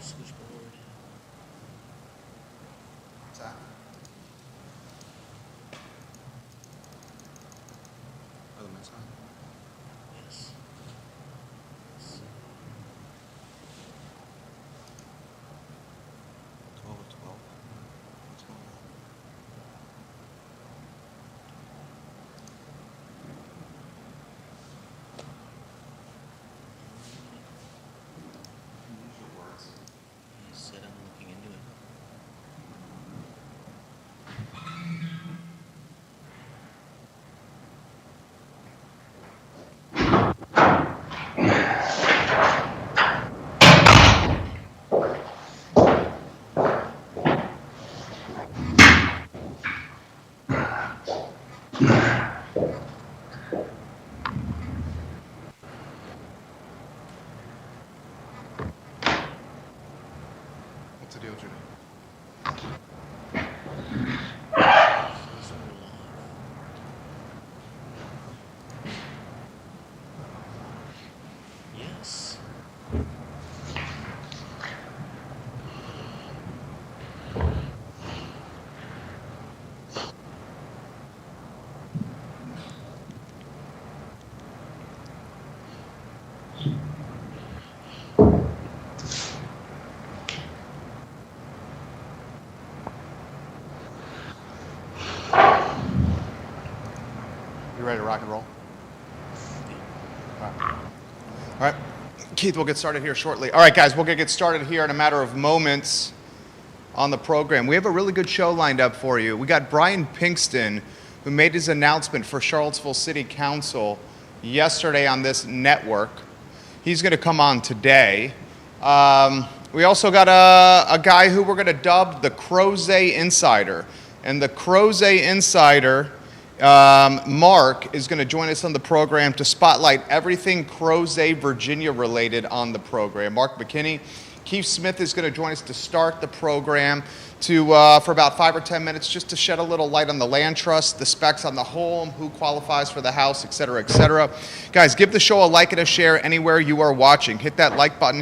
Switchboard. What's that? Oh, the mix on? Yes. Yes. 12 of 12. What's going on? Use your words. You said I'm looking into it. What's the deal, Judy? Says we're live. Yes. You ready to rock and roll? All right. Keith, we'll get started here shortly. All right, guys, we're going to get started here in a matter of moments on the program. We have a really good show lined up for you. We got Brian Pinkston, who made his announcement for Charlottesville City Council yesterday on this network. He's going to come on today. We also got a guy who we're going to dub the Crozet Insider. And the Crozet Insider, Mark, is going to join us on the program to spotlight everything Crozet, Virginia related on the program. Mark McKinney. Keith Smith is going to join us to start the program for about 5 or 10 minutes just to shed a little light on the land trust, the specs on the home, who qualifies for the house, et cetera, et cetera. Guys, give the show a like and a share anywhere you are watching. Hit that like button.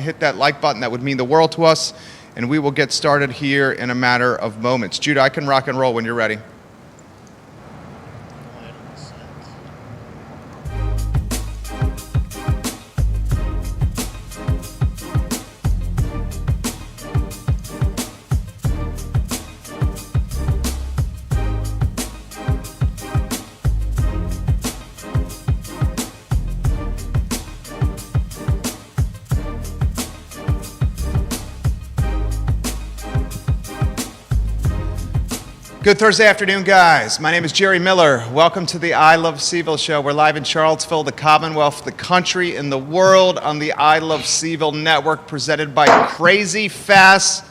That would mean the world to us. And we will get started here in a matter of moments. Judah, I can rock and roll when you're ready. Go ahead on the set. Good Thursday afternoon, guys. My name is Jerry Miller. Welcome to the I Love CVille show. We're live in Charlottesville, the Commonwealth, the country, and the world on the I Love CVille network, presented by Crazy Fast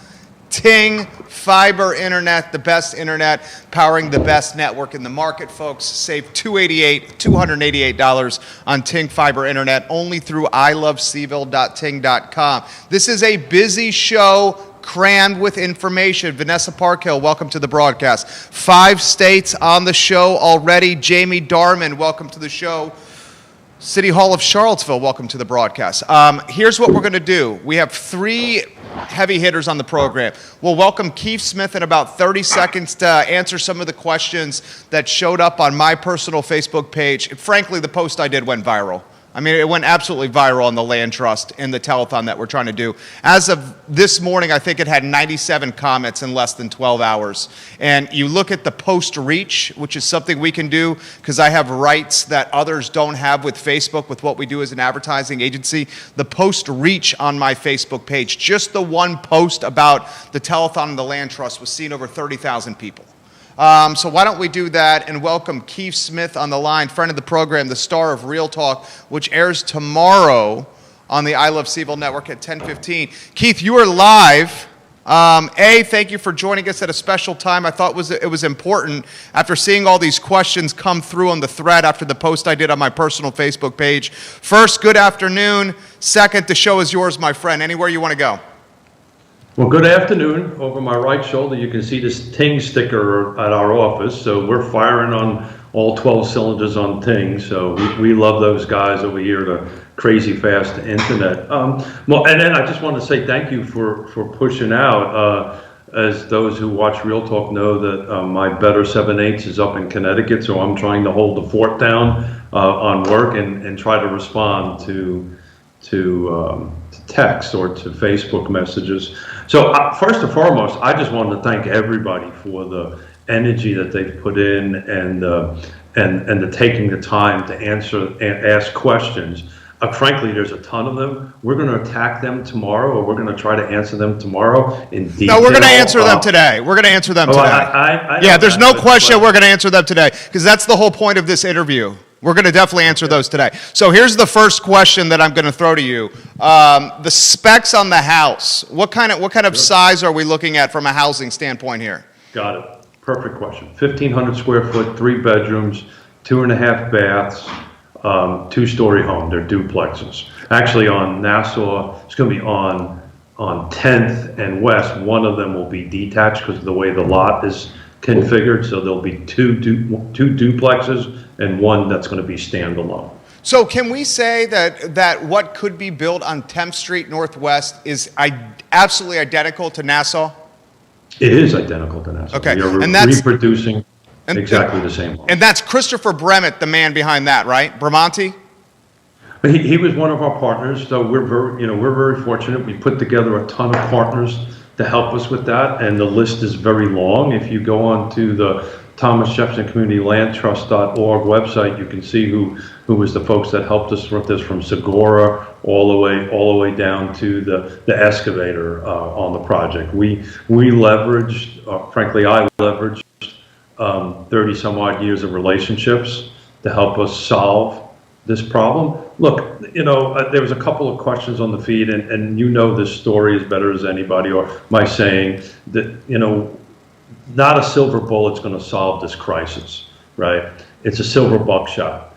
Ting Fiber Internet, the best internet powering the best network in the market, folks. Save $288 on Ting Fiber Internet only through ilovecville.ting.com. This is a busy show, crammed with information. Vanessa Parkhill, welcome to the broadcast. 5 states on the show already. Jamie Darman, welcome to the show. City Hall of Charlottesville, welcome to the broadcast. Here's what we're going to do. We have 3 heavy hitters on the program. We'll welcome Keith Smith in about 30 seconds to answer some of the questions that showed up on my personal Facebook page. Frankly, the post I did went viral. I mean, it went absolutely viral on the land trust and the telethon that we're trying to do. As of this morning, I think it had 97 comments in less than 12 hours. And you look at the post reach, which is something we can do because I have rights that others don't have with Facebook, with what we do as an advertising agency. The post reach on my Facebook page, just the one post about the telethon and the land trust, was seen over 30,000 people. So why don't we do that and welcome Keith Smith on the line, friend of the program, the star of Real Talk, which airs tomorrow on the I Love CVille network at 10:15. Keith, you are live. Thank you for joining us at a special time. I thought it was important after seeing all these questions come through on the thread after the post I did on my personal Facebook page. First, good afternoon. Second, the show is yours, my friend. Anywhere you want to go. Well, good afternoon. Over my right shoulder, you can see this Ting sticker at our office. So we're firing on all 12 cylinders on Ting. So we love those guys over here to crazy fast internet. Well, and then I just want to say thank you for pushing out. As those who watch Real Talk know that my Better 7/8 is up in Connecticut, so I'm trying to hold the fort down on work and try to respond to text or to Facebook messages. So first and foremost, I just wanted to thank everybody for the energy that they've put in and the taking the time to answer and ask questions. Frankly, there's a ton of them. We're going to attack them tomorrow, or we're going to try to answer them tomorrow in detail. No, we're going to answer them today. We're going to answer them today. Yeah, there's no question we're going to answer them today, because that's the whole point of this interview. We're going to definitely answer those today. So here's the first question that I'm going to throw to you. The specs on the house. What kind of size are we looking at from a housing standpoint here? Got it. Perfect question. 1,500 square foot, 3 bedrooms, 2.5 baths. 2-story home. They're duplexes. Actually, on Nassau, it's going to be on 10th and West. One of them will be detached because of the way the lot is configured. So there'll be two duplexes and one that's going to be standalone. So can we say that what could be built on 10th Street Northwest is absolutely identical to Nassau? It is identical to Nassau. Okay, We are and that's reproducing exactly the same home. And that's Christopher Bremett, the man behind that, right? Bremonti? He was one of our partners, so we're very fortunate. We put together a ton of partners to help us with that, and the list is very long. If you go on to the Thomas Jefferson Community Land Trust.org website, you can see who was the folks that helped us with this, from Segura all the way down to the excavator on the project. We leveraged, frankly, I leveraged 30 some odd years of relationships to help us solve this problem. Look, there was a couple of questions on the feed, and this story as better as anybody, or my saying that, not a silver bullet's going to solve this crisis, right? It's a silver buckshot.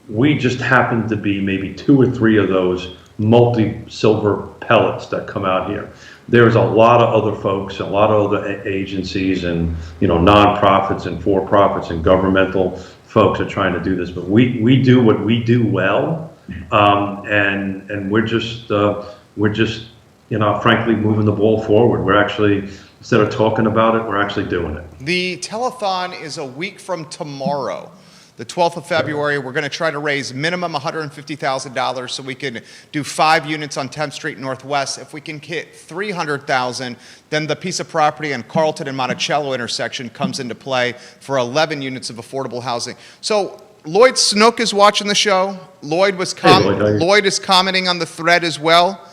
We just happen to be maybe 2 or 3 of those multi-silver pellets that come out here. There's a lot of other folks, a lot of other agencies and, nonprofits and for-profits and governmental folks are trying to do this, but we do what we do well. And we're just, frankly moving the ball forward. We're actually, instead of talking about it, we're actually doing it. The telethon is a week from tomorrow. The 12th of February, we're going to try to raise minimum $150,000 so we can do 5 units on 10th Street Northwest. If we can hit $300,000, then the piece of property on Carlton and Monticello intersection comes into play for 11 units of affordable housing. So Lloyd Snook is watching the show. Lloyd is commenting on the thread as well.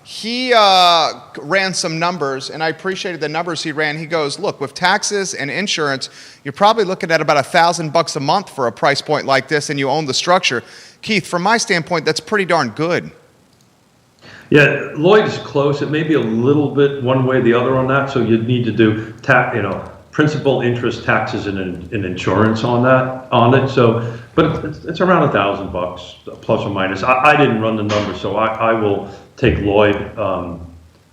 He ran some numbers, and I appreciated the numbers he ran. He goes, look, with taxes and insurance, you're probably looking at about $1,000 a month for a price point like this, and you own the structure. Keith, from my standpoint, that's pretty darn good. Yeah, Lloyd is close. It may be a little bit one way or the other on that, so you'd need to do principal, interest, taxes, and insurance on it. So, but it's around $1,000 plus or minus. I didn't run the numbers, so I will take Lloyd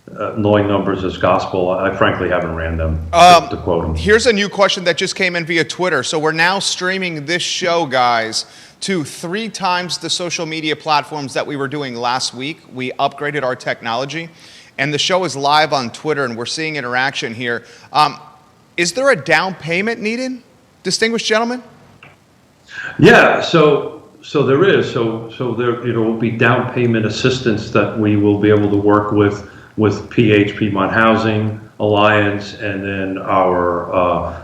numbers as gospel. I frankly haven't ran them to quote him. Here's a new question that just came in via Twitter. So we're now streaming this show, guys, to 3 times the social media platforms that we were doing last week. We upgraded our technology, and the show is live on Twitter, and we're seeing interaction here. Is there a down payment needed, distinguished gentlemen? Yeah, so there is. So there will be down payment assistance that we will be able to work with Piedmont Housing Alliance, and then our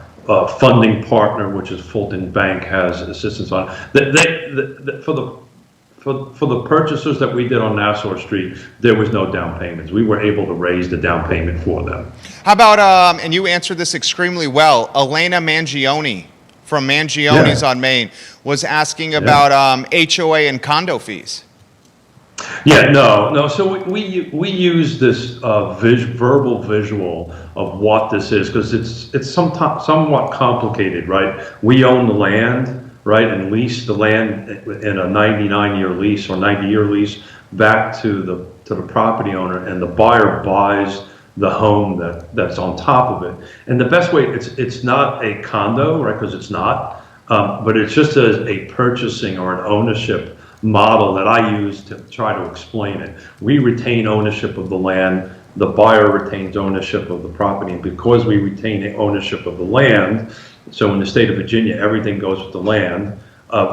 funding partner, which is Fulton Bank, has assistance on. For the purchasers that we did on Nassau Street, there was no down payments. We were able to raise the down payment for them. How about, and you answered this extremely well, Elena Mangione from Mangione's on Main was asking about HOA and condo fees. Yeah, no. So we use this verbal visual of what this is, because it's somewhat complicated, right? We own the land, right, and lease the land in a 99-year lease or 90-year lease back to the property owner, and the buyer buys the home that's on top of it. And the best way, it's not a condo, right, because it's not, but it's just a purchasing or an ownership model that I use to try to explain it. We retain ownership of the land. The buyer retains ownership of the property. And because we retain ownership of the land, so in the state of Virginia, everything goes with the land,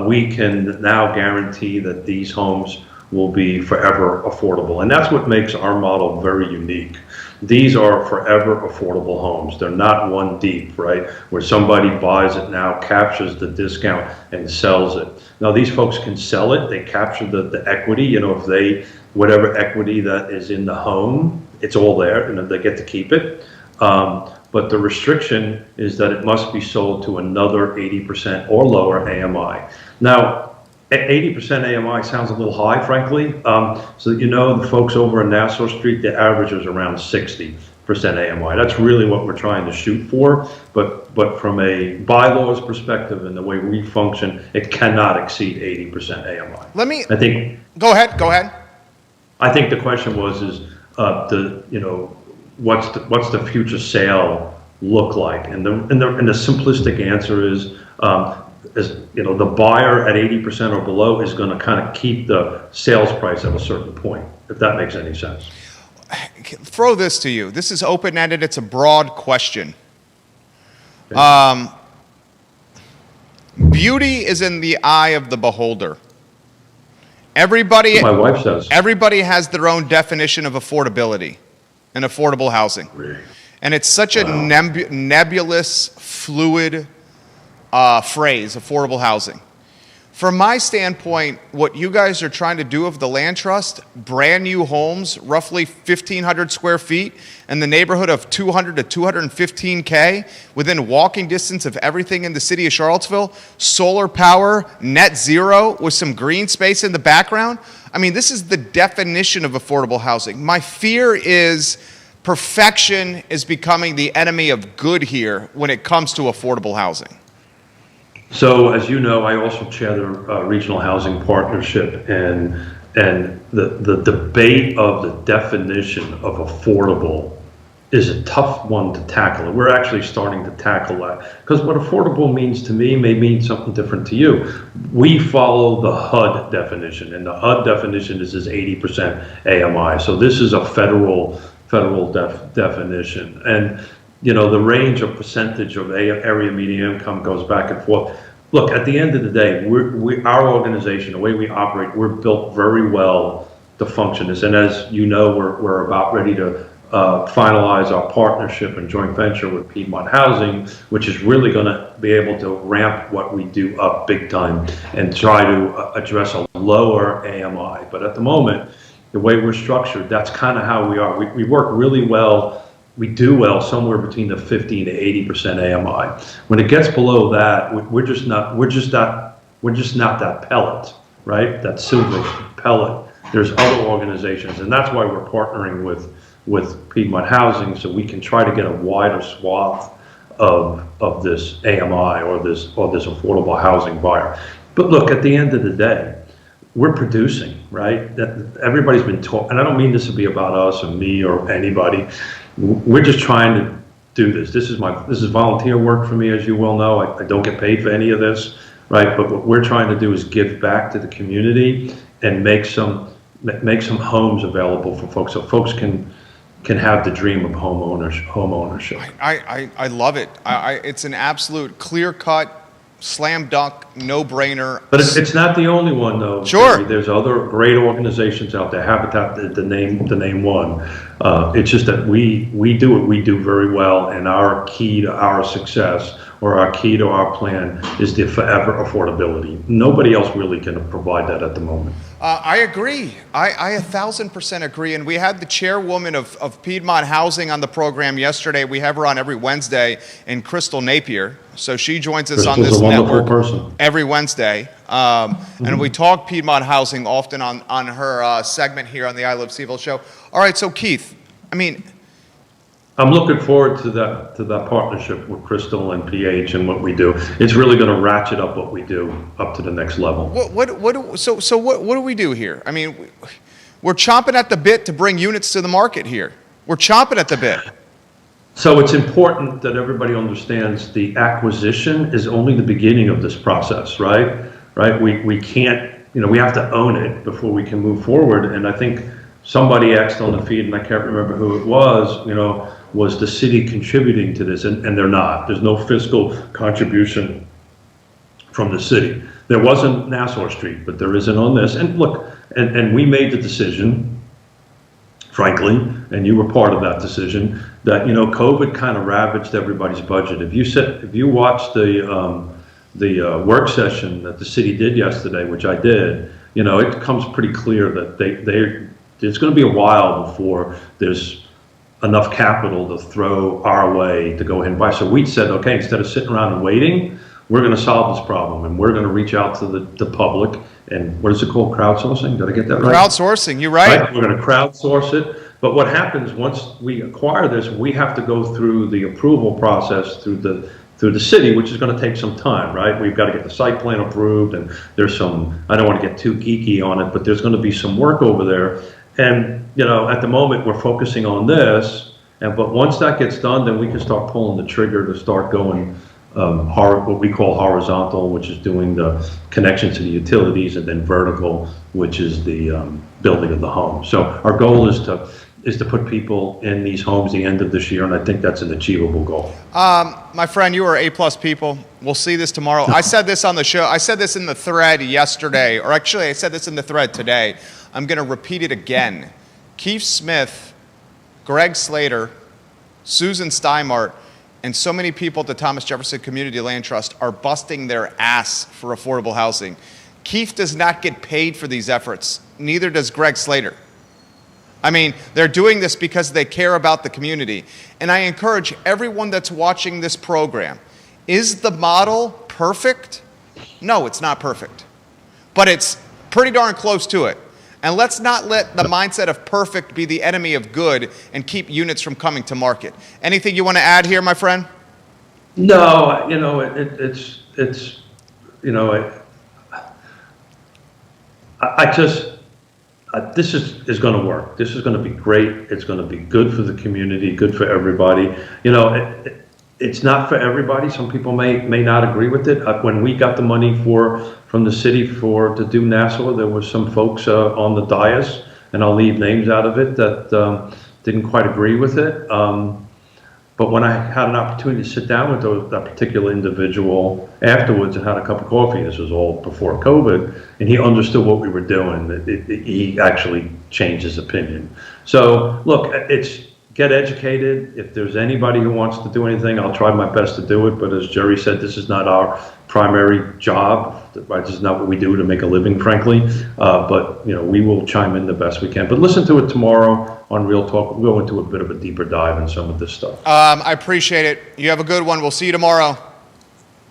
we can now guarantee that these homes will be forever affordable. And that's what makes our model very unique. These are forever affordable homes. They're not one deep, right? Where somebody buys it now, captures the discount and sells it. Now these folks can sell it. They capture the equity, if they, whatever equity that is in the home, it's all there and they get to keep it. But the restriction is that it must be sold to another 80% or lower AMI. Now, 80% AMI sounds a little high, frankly. So that the folks over in Nassau Street, the average is around 60% AMI. That's really what we're trying to shoot for. But from a bylaws perspective and the way we function, it cannot exceed 80% AMI. Go ahead. I think the question was, what's the future sale look like? And the simplistic answer is, the buyer at 80% or below is going to kind of keep the sales price at a certain point, if that makes any sense. Throw this to you. This is open-ended. It's a broad question. Okay. Beauty is in the eye of the beholder. My wife says. Everybody has their own definition of affordability and affordable housing. Really? And it's such a nebulous, fluid phrase, affordable housing. From my standpoint, what you guys are trying to do with the land trust, brand new homes, roughly 1,500 square feet in the neighborhood of 200 to 215K, within walking distance of everything in the city of Charlottesville, solar power, net zero, with some green space in the background. I mean, this is the definition of affordable housing. My fear is perfection is becoming the enemy of good here when it comes to affordable housing. So, as you know, I also chair the Regional Housing Partnership, and the debate of the definition of affordable is a tough one to tackle. We're actually starting to tackle that, because what affordable means to me may mean something different to you. We follow the HUD definition, and the HUD definition is 80% AMI. So this is a federal definition, and the range of percentage of area median income goes back and forth. Look, at the end of the day, our organization, the way we operate, we're built very well to function this. And as you know, we're about ready to finalize our partnership and joint venture with Piedmont Housing, which is really going to be able to ramp what we do up big time and try to address a lower AMI. But at the moment, the way we're structured, that's kind of how we are. We work really well. We do well somewhere between the 50 to 80% AMI. When it gets below that, we're just not that pellet, right? That silver pellet. There's other organizations, and that's why we're partnering with Piedmont Housing, so we can try to get a wider swath of this AMI or this affordable housing buyer. But look, at the end of the day, we're producing, right? Everybody's been taught, and I don't mean this to be about us or me or anybody. We're just trying to do this. This is volunteer work for me, as you well know. I don't get paid for any of this, right? But what we're trying to do is give back to the community and make some homes available for folks, so folks can have the dream of home ownership. I love it. It's an absolute clear-cut, slam dunk, no-brainer. But it's not the only one, though. Sure. Barry. There's other great organizations out there. Habitat, the name one. It's just that we do what we do very well, and our key to our success, or our key to our plan, is the forever affordability. Nobody else really can provide that at the moment. I agree. I 1,000% agree. And we had the chairwoman of Piedmont Housing on the program yesterday. We have her on every Wednesday, and Crystal Napier. So she joins us on this network every Wednesday. And we talk Piedmont Housing often on her segment here on the I Live Seville show. All right, so Keith, I'm looking forward to that partnership with Crystal and PH and what we do. It's really going to ratchet up what we do up to the next level. What do we do here? We're chomping at the bit to bring units to the market here. We're chomping at the bit. So it's important that everybody understands the acquisition is only the beginning of this process, right? Right? We can't we have to own it before we can move forward. And I think somebody asked on the feed, and I can't remember who it was the city contributing to this? And they're not. There's no fiscal contribution from the city. There wasn't Nassau Street, but there isn't on this. And look, and we made the decision, frankly, and you were part of that decision, that, COVID kind of ravaged everybody's budget. If you watched the work session that the city did yesterday, which I did, it becomes pretty clear that it's going to be a while before there's enough capital to throw our way to go ahead and buy. So we said, okay, instead of sitting around and waiting, we're going to solve this problem, and we're going to reach out to the public. And what is it called? Crowdsourcing? Did I get that right? Crowdsourcing, you're right. We're going to crowdsource it. But what happens once we acquire this, we have to go through the approval process through the city, which is going to take some time, right? We've got to get the site plan approved, and there's some, I don't want to get too geeky on it, but there's going to be some work over there. And, at the moment we're focusing on this, but once that gets done, then we can start pulling the trigger to start going what we call horizontal, which is doing the connection to the utilities, and then vertical, which is the building of the home. So our goal is to put people in these homes the end of this year, and I think that's an achievable goal. My friend, you are A+ people. We'll see this tomorrow. I said this on the show. I said this in the thread yesterday, or actually I said this in the thread today. I'm going to repeat it again. Keith Smith, Greg Slater, Susan Steinmart, and so many people at the Thomas Jefferson Community Land Trust are busting their ass for affordable housing. Keith does not get paid for these efforts. Neither does Greg Slater. I mean, they're doing this because they care about the community. And I encourage everyone that's watching this program, is the model perfect? No, it's not perfect. But it's pretty darn close to it. And let's not let the mindset of perfect be the enemy of good and keep units from coming to market. Anything you want to add here, my friend? No, this is going to work. This is going to be great. It's going to be good for the community, good for everybody. It's not for everybody. Some people may not agree with it. When we got the money from the city to do Nassau, there were some folks on the dais, and I'll leave names out of it, that didn't quite agree with it. But when I had an opportunity to sit down with that particular individual afterwards and had a cup of coffee, this was all before COVID, and he understood what we were doing, he actually changed his opinion. So look, it's get educated. If there's anybody who wants to do anything, I'll try my best to do it. But as Jerry said, this is not our primary job. Right? This is not what we do to make a living, frankly. But we will chime in the best we can. But listen to it tomorrow on Real Talk. We'll go into a bit of a deeper dive in some of this stuff. I appreciate it. You have a good one. We'll see you tomorrow.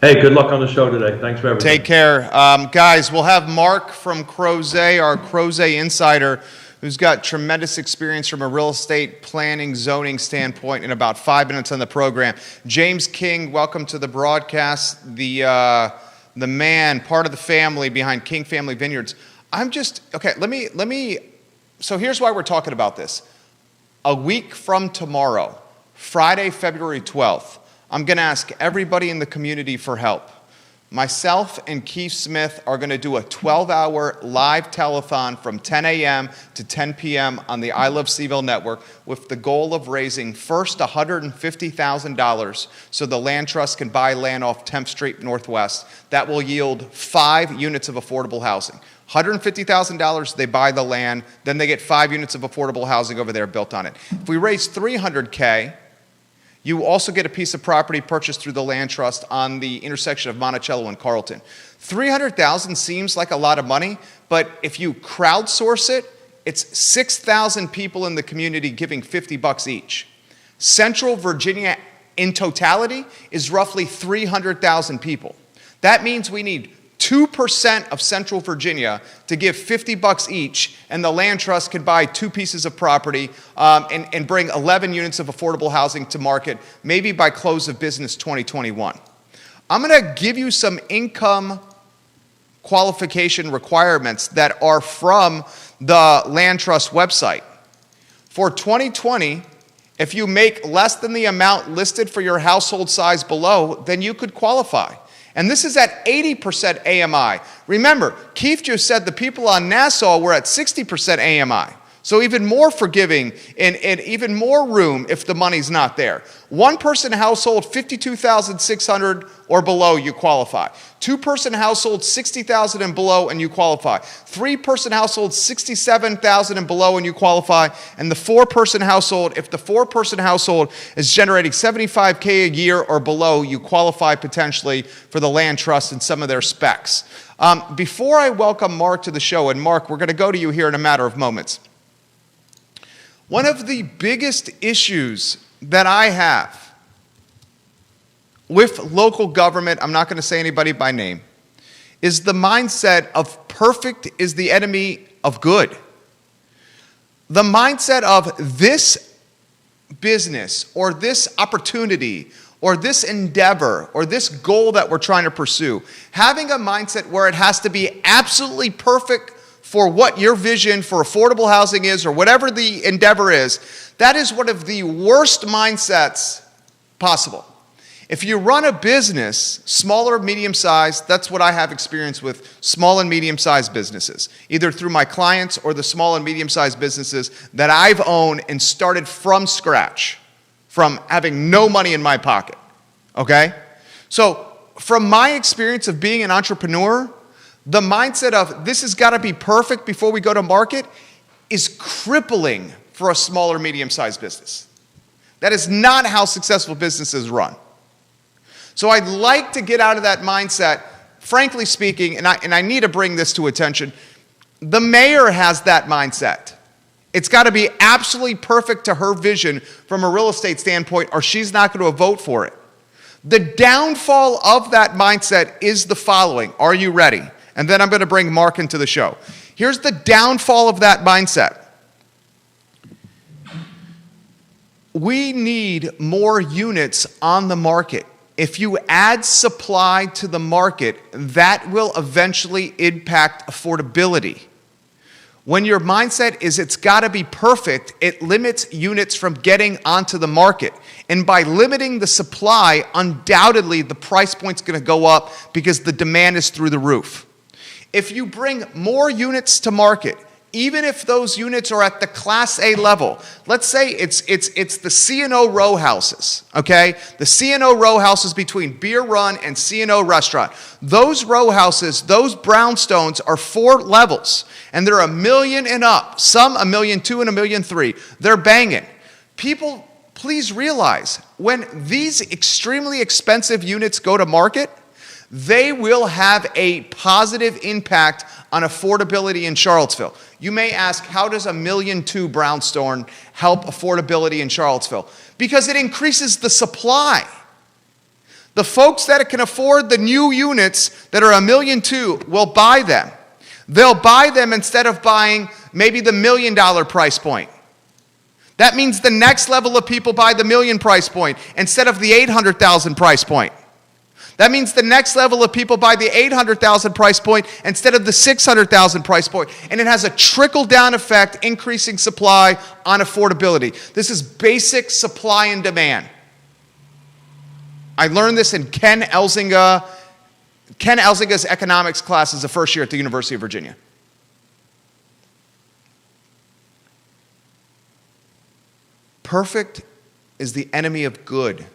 Hey, good luck on the show today. Thanks for everything. Take care. Guys, we'll have Mark from Crozet, our Crozet insider, who's got tremendous experience from a real estate planning, zoning standpoint, in about 5 minutes on the program. James King, welcome to the broadcast. The man, part of the family behind King Family Vineyards. So here's why we're talking about this. A week from tomorrow, Friday, February 12th, I'm going to ask everybody in the community for help. Myself and Keith Smith are going to do a 12-hour live telethon from 10 a.m. to 10 p.m. on the I Love CVille network, with the goal of raising first $150,000 so the land trust can buy land off 10th Street Northwest. That will yield 5 units of affordable housing. $150,000, they buy the land, then they get 5 units of affordable housing over there built on it. If we raise $300K, you also get a piece of property purchased through the land trust on the intersection of Monticello and Carlton. $300,000 seems like a lot of money, but if you crowdsource it, it's 6,000 people in the community giving $50 each. Central Virginia in totality is roughly 300,000 people. That means we need 2% of Central Virginia to give $50 each, and the land trust could buy 2 pieces of property and bring 11 units of affordable housing to market, maybe by close of business 2021. I'm going to give you some income qualification requirements that are from the land trust website. For 2020, if you make less than the amount listed for your household size below, then you could qualify. And this is at 80% AMI. Remember, Keith just said the people on Nassau were at 60% AMI. So even more forgiving and even more room if the money's not there. One-person household, 52,600 or below, you qualify. Two-person household, 60,000 and below, and you qualify. Three-person household, 67,000 and below, and you qualify. And the four-person household, if the four-person household is generating 75K a year or below, you qualify potentially for the land trust and some of their specs. Before I welcome Mark to the show, and Mark, we're going to go to you here in a matter of moments. One of the biggest issues that I have with local government, I'm not going to say anybody by name, is the mindset of perfect is the enemy of good. The mindset of this business or this opportunity or this endeavor or this goal that we're trying to pursue, having a mindset where it has to be absolutely perfect for what your vision for affordable housing is or whatever the endeavor is, that is one of the worst mindsets possible. If you run a business, small or medium-sized, that's what I have experience with small and medium-sized businesses, either through my clients or the small and medium-sized businesses that I've owned and started from scratch, from having no money in my pocket, okay? So from my experience of being an entrepreneur, the mindset of this has got to be perfect before we go to market is crippling for a small or medium-sized business. That is not how successful businesses run. So I'd like to get out of that mindset, frankly speaking, and I need to bring this to attention. The mayor has that mindset. It's got to be absolutely perfect to her vision from a real estate standpoint, or she's not going to vote for it. The downfall of that mindset is the following. Are you ready? And then I'm going to bring Mark into the show. Here's the downfall of that mindset. We need more units on the market. If you add supply to the market, that will eventually impact affordability. When your mindset is it's got to be perfect, it limits units from getting onto the market. And by limiting the supply, undoubtedly the price point's going to go up because the demand is through the roof. If you bring more units to market, even if those units are at the Class A level, let's say it's the C&O row houses, okay? The C&O row houses between Beer Run and C&O Restaurant. Those row houses, those brownstones are 4 levels, and they're $1 million and up. Some $1.2 million and $1.3 million. They're banging. People, please realize, when these extremely expensive units go to market, they will have a positive impact on affordability in Charlottesville. You may ask, how does $1.2 million brownstone help affordability in Charlottesville? Because it increases the supply. The folks that can afford the new units that are $1.2 million will buy them. They'll buy them instead of buying maybe the $1 million price point. That means the next level of people buy the $1 million price point instead of the $800,000 price point. That means the next level of people buy the $800,000 price point instead of the $600,000 price point. And it has a trickle-down effect, increasing supply on affordability. This is basic supply and demand. I learned this in Ken Elzinga's economics class as a first year at the University of Virginia. Perfect is the enemy of good.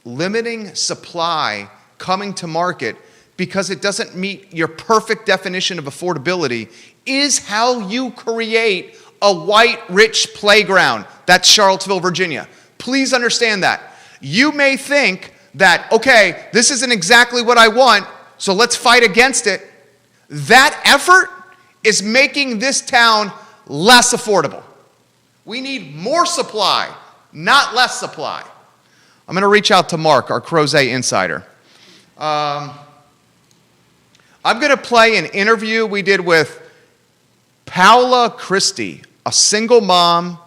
Limiting supply coming to market because it doesn't meet your perfect definition of affordability is how you create a white rich playground. That's Charlottesville, Virginia. Please understand that. You may think that, okay, this isn't exactly what I want, so let's fight against it. That effort is making this town less affordable. We need more supply, not less supply. I'm going to reach out to Mark, our Crozet insider. I'm going to play an interview we did with Paola Christie, a single mom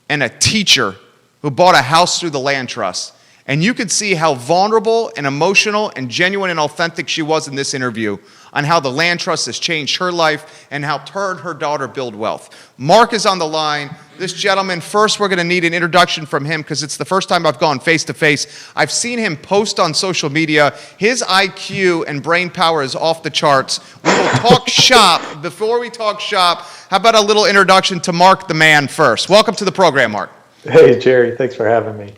and a teacher who bought a house through the land trust. And you can see how vulnerable and emotional and genuine and authentic she was in this interview on how the land trust has changed her life and helped her and her daughter build wealth. Mark is on the line. This gentleman, first we're going to need an introduction from him because it's the first time I've gone face to face. I've seen him post on social media. His IQ and brain power is off the charts. We will talk shop. Before we talk shop, how about a little introduction to Mark the Man first? Welcome to the program, Mark. Hey, Jerry. Thanks for having me.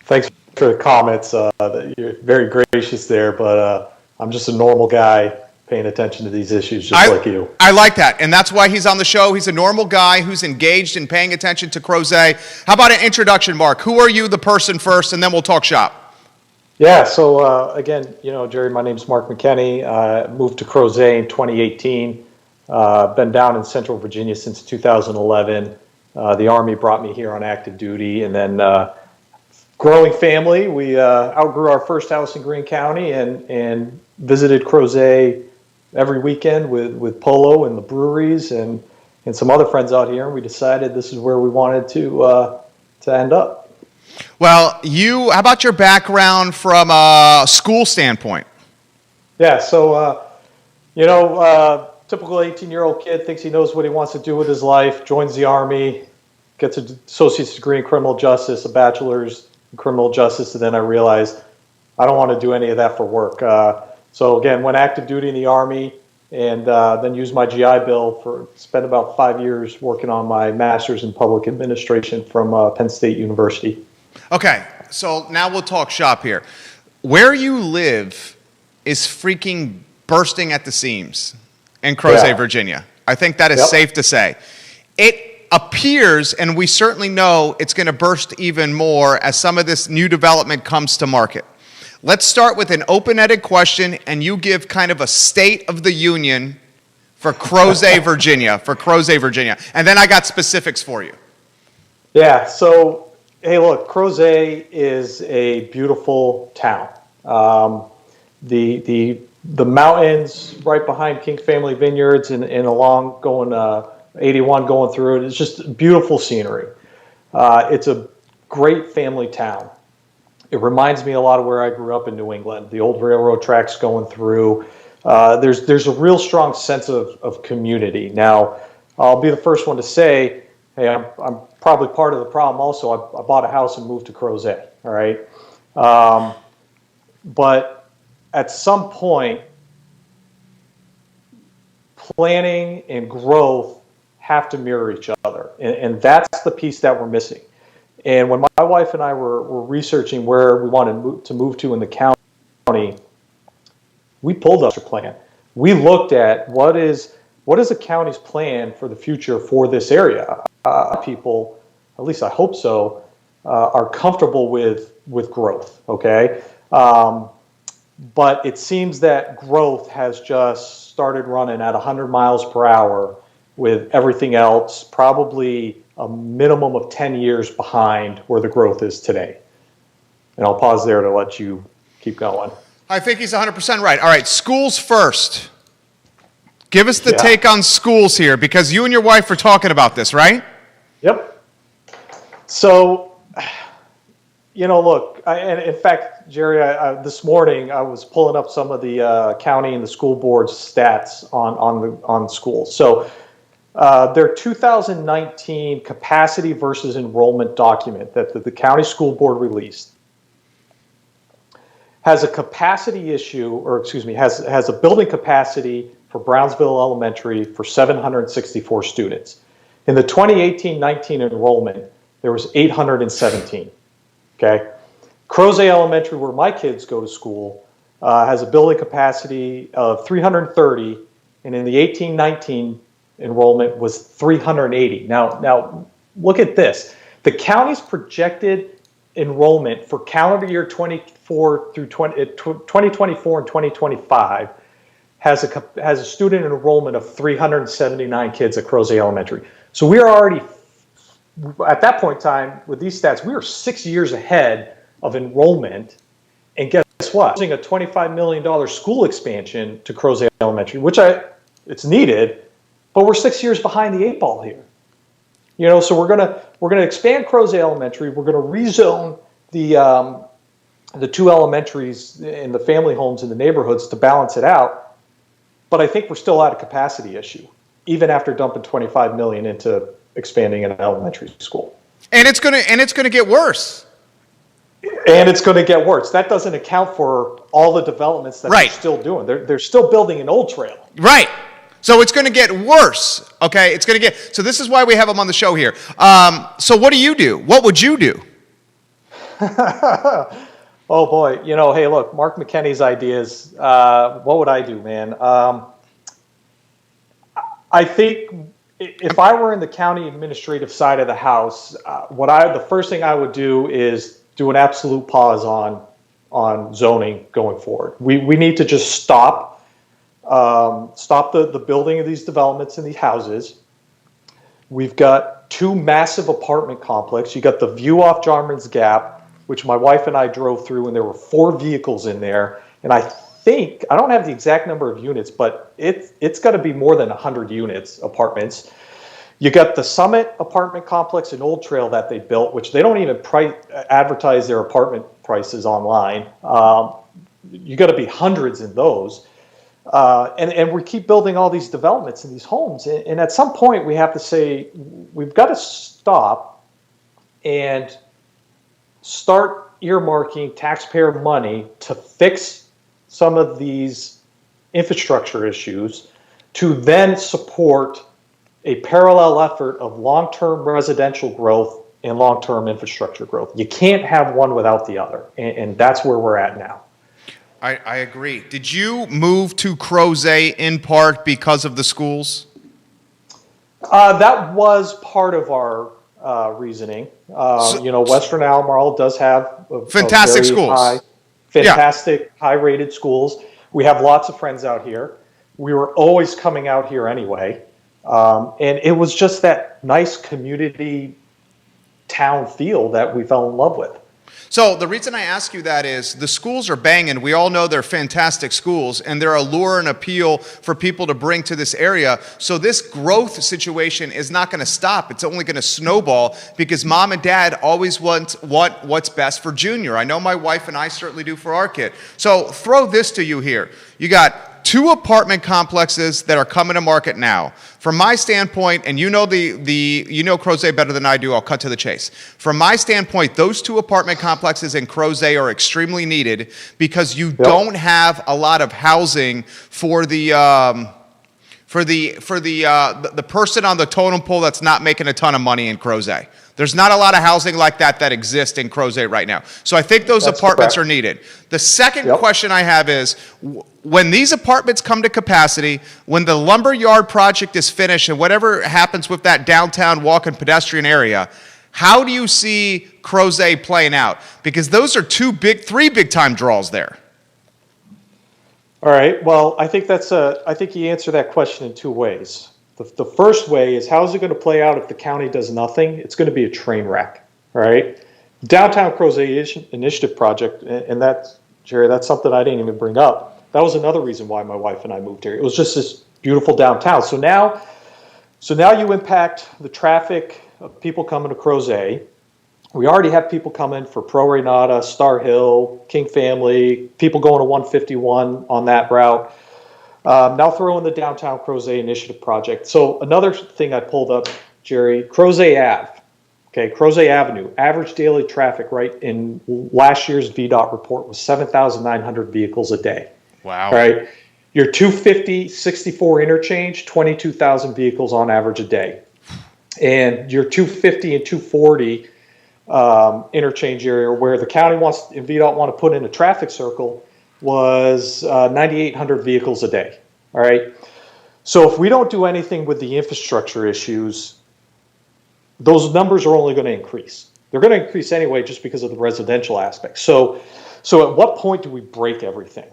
Thanks for the comments. You're very gracious there, but I'm just a normal guy paying attention to these issues just like you. I like that, and that's why he's on the show. He's a normal guy who's engaged in paying attention to Crozet. How about an introduction, Mark? Who are you, the person first, and then we'll talk shop. Yeah, so again, Jerry, my name's Mark McKenney. Moved to Crozet in 2018. Been down in Central Virginia since 2011. The Army brought me here on active duty, and then growing family. We outgrew our first house in Greene County and visited Crozet every weekend with Polo and the breweries and some other friends out here, and we decided this is where we wanted to end up. Well, how about your background from a school standpoint? Yeah, so, typical 18-year-old kid thinks he knows what he wants to do with his life, joins the Army, gets an associate's degree in criminal justice, a bachelor's in criminal justice, and then I realized I don't want to do any of that for work. So again, went active duty in the Army, and then used my GI Bill spent about 5 years working on my master's in public administration from Penn State University. Okay, so now we'll talk shop here. Where you live is freaking bursting at the seams in Crozet, Virginia. I think that is safe to say. It appears, and we certainly know it's going to burst even more as some of this new development comes to market. Let's start with an open-ended question, and you give kind of a state of the union for Crozet, Virginia, And then I got specifics for you. Yeah, so, hey, look, Crozet is a beautiful town. The mountains right behind King Family Vineyards and along going 81 going through it, it's just beautiful scenery. It's a great family town. It reminds me a lot of where I grew up in New England, the old railroad tracks going through. There's a real strong sense of community. Now, I'll be the first one to say, hey, I'm probably part of the problem also. I bought a house and moved to Crozet, all right? But at some point, planning and growth have to mirror each other. And that's the piece that we're missing. And when my wife and I were researching where we wanted to move to in the county, we pulled up a plan. We looked at what is the county's plan for the future for this area. People, at least I hope so, are comfortable with growth, okay? But it seems that growth has just started running at 100 miles per hour with everything else probably a minimum of 10 years behind where the growth is today. And I'll pause there to let you keep going. I think he's 100% right. All right, schools first. Give us the take on schools here, because you and your wife were talking about this, right? Yep. So, look, and in fact, Jerry, this morning I was pulling up some of the county and the school board's stats on schools. So, their 2019 capacity versus enrollment document that the county school board released has a capacity issue, or excuse me, has a building capacity for Brownsville Elementary for 764 students. In the 2018-19 enrollment, there was 817. Okay, Crozet Elementary, where my kids go to school, has a building capacity of 330, and in the 18-19 enrollment was 380. Now look at this. The county's projected enrollment for calendar year 2024 through 2024 and 2025 has a student enrollment of 379 kids at Crozet Elementary. So we are already, at that point in time, with these stats, we are 6 years ahead of enrollment. And guess what? Using a $25 million school expansion to Crozet Elementary, which it's needed, but we're 6 years behind the eight ball here. So we're gonna expand Crozet Elementary. We're gonna rezone the two elementaries and the family homes in the neighborhoods to balance it out. But I think we're still at a capacity issue, even after dumping $25 million into expanding an elementary school. And it's gonna get worse. And it's going to get worse. That doesn't account for all the developments that Right. they're still doing. They're still building an old trail. Right. So it's going to get worse. Okay. It's going to get. So this is why we have him on the show here. So what do you do? What would you do? Oh boy, hey, look, Mark McKenney's ideas. What would I do, man? I think if I were in the county administrative side of the house, the first thing I would do is do an absolute pause on zoning going forward. We need to just stop the building of these developments and these houses. We've got two massive apartment complexes. You got the view off Jarman's Gap, which my wife and I drove through, and there were 4 vehicles in there. And I don't have the exact number of units, but it's got to be more than 100 units, apartments. You got the Summit apartment complex in Old Trail that they built, which they don't even advertise their apartment prices online. You got to be hundreds in those. And we keep building all these developments and these homes. And at some point, we have to say, we've got to stop and start earmarking taxpayer money to fix some of these infrastructure issues to then support a parallel effort of long-term residential growth and long-term infrastructure growth. You can't have one without the other, and that's where we're at now. I agree. Did you move to Crozet in part because of the schools? That was part of our reasoning. Western Albemarle does have Fantastic schools. High-rated schools. We have lots of friends out here. We were always coming out here anyway. And it was just that nice community town feel that we fell in love with. So the reason I ask you that is the schools are banging. We all know they're fantastic schools, and they're a lure and appeal for people to bring to this area. So this growth situation is not going to stop. It's only going to snowball because mom and dad always want what's best for Junior. I know my wife and I certainly do for our kid. So throw this to you here. You got 2 apartment complexes that are coming to market now. From my standpoint, and you know Crozet better than I do, I'll cut to the chase. From my standpoint, those 2 apartment complexes in Crozet are extremely needed because you don't have a lot of housing for the person on the totem pole that's not making a ton of money in Crozet. There's not a lot of housing like that exists in Crozet right now. So I think those apartments are needed. The second question I have is, when these apartments come to capacity, when the lumberyard project is finished and whatever happens with that downtown walk and pedestrian area, how do you see Crozet playing out? Because those are 3 big time draws there. All right. Well, I think you answer that question in 2 ways. The first way is, how is it going to play out if the county does nothing? It's going to be a train wreck, all right? Downtown Crozet Initiative Project, and that's, Jerry, that's something I didn't even bring up. That was another reason why my wife and I moved here. It was just this beautiful downtown. So now you impact the traffic of people coming to Crozet. We already have people coming for Pro Renata, Star Hill, King Family, people going to 151 on that route. Now throw in the Downtown Crozet Initiative Project. So another thing I pulled up, Jerry, Crozet Ave. Okay, Crozet Avenue, average daily traffic, right, in last year's VDOT report was 7,900 vehicles a day. Wow. All right, your 250, 64 interchange, 22,000 vehicles on average a day. And your 250 and 240 interchange area where the county and VDOT want to put in a traffic circle was 9,800 vehicles a day. All right. So if we don't do anything with the infrastructure issues, those numbers are only going to increase. They're going to increase anyway just because of the residential aspect. So at what point do we break everything?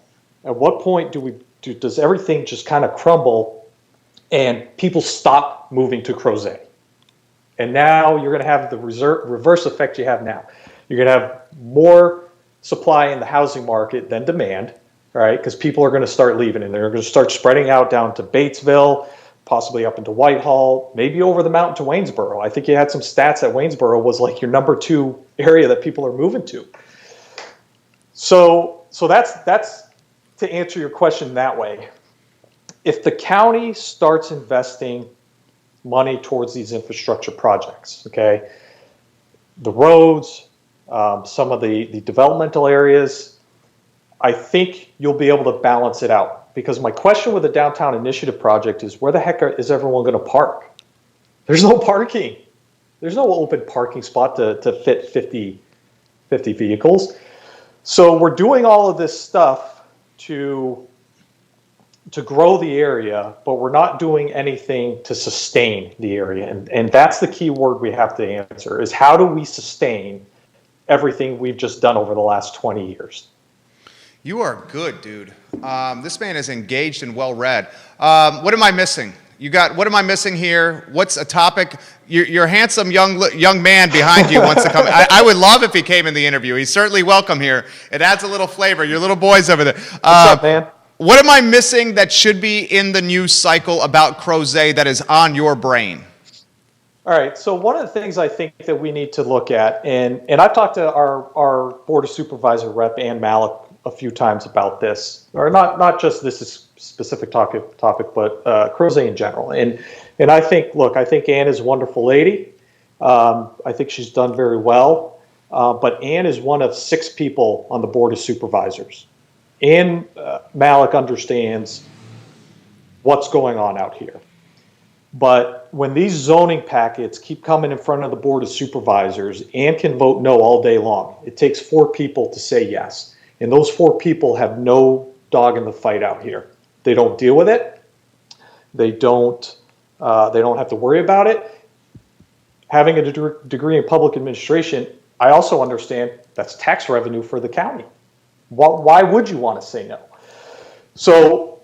At what point does everything just kind of crumble and people stop moving to Crozet? And now you're going to have the reverse effect you have now. You're going to have more supply in the housing market than demand, right? Because people are going to start leaving and they're going to start spreading out down to Batesville, possibly up into Whitehall, maybe over the mountain to Waynesboro. I think you had some stats that Waynesboro was like your number 2 area that people are moving to. So that's to answer your question that way. If the county starts investing money towards these infrastructure projects, okay? The roads, some of the developmental areas, I think you'll be able to balance it out. Because my question with the Downtown Initiative project is, where the heck is everyone going to park? There's no parking. There's no open parking spot to fit 50 vehicles. So we're doing all of this stuff to grow the area, but we're not doing anything to sustain the area. And that's the key word we have to answer, is how do we sustain everything we've just done over the last 20 years? You are good, dude. This man is engaged and well-read. What am I missing? What am I missing here? What's a topic? Your handsome young man behind you wants to come. I would love if he came in the interview. He's certainly welcome here. It adds a little flavor. Your little boy's over there. What's up, man? What am I missing that should be in the news cycle about Crozet that is on your brain? All right, so one of the things I think that we need to look at, and I've talked to our Board of Supervisor rep, Ann Malik, a few times about this, or not just this specific topic, but Crozet in general. And I think, look, I think Ann is a wonderful lady. I think she's done very well. But Ann is one of 6 people on the Board of Supervisors. Ann Malik understands what's going on out here. But when these zoning packets keep coming in front of the Board of Supervisors, Ann can vote no all day long. It takes 4 people to say yes. And those 4 people have no dog in the fight out here. They don't deal with it. They don't have to worry about it. Having a degree in public administration, I also understand that's tax revenue for the county. Why would you want to say no? So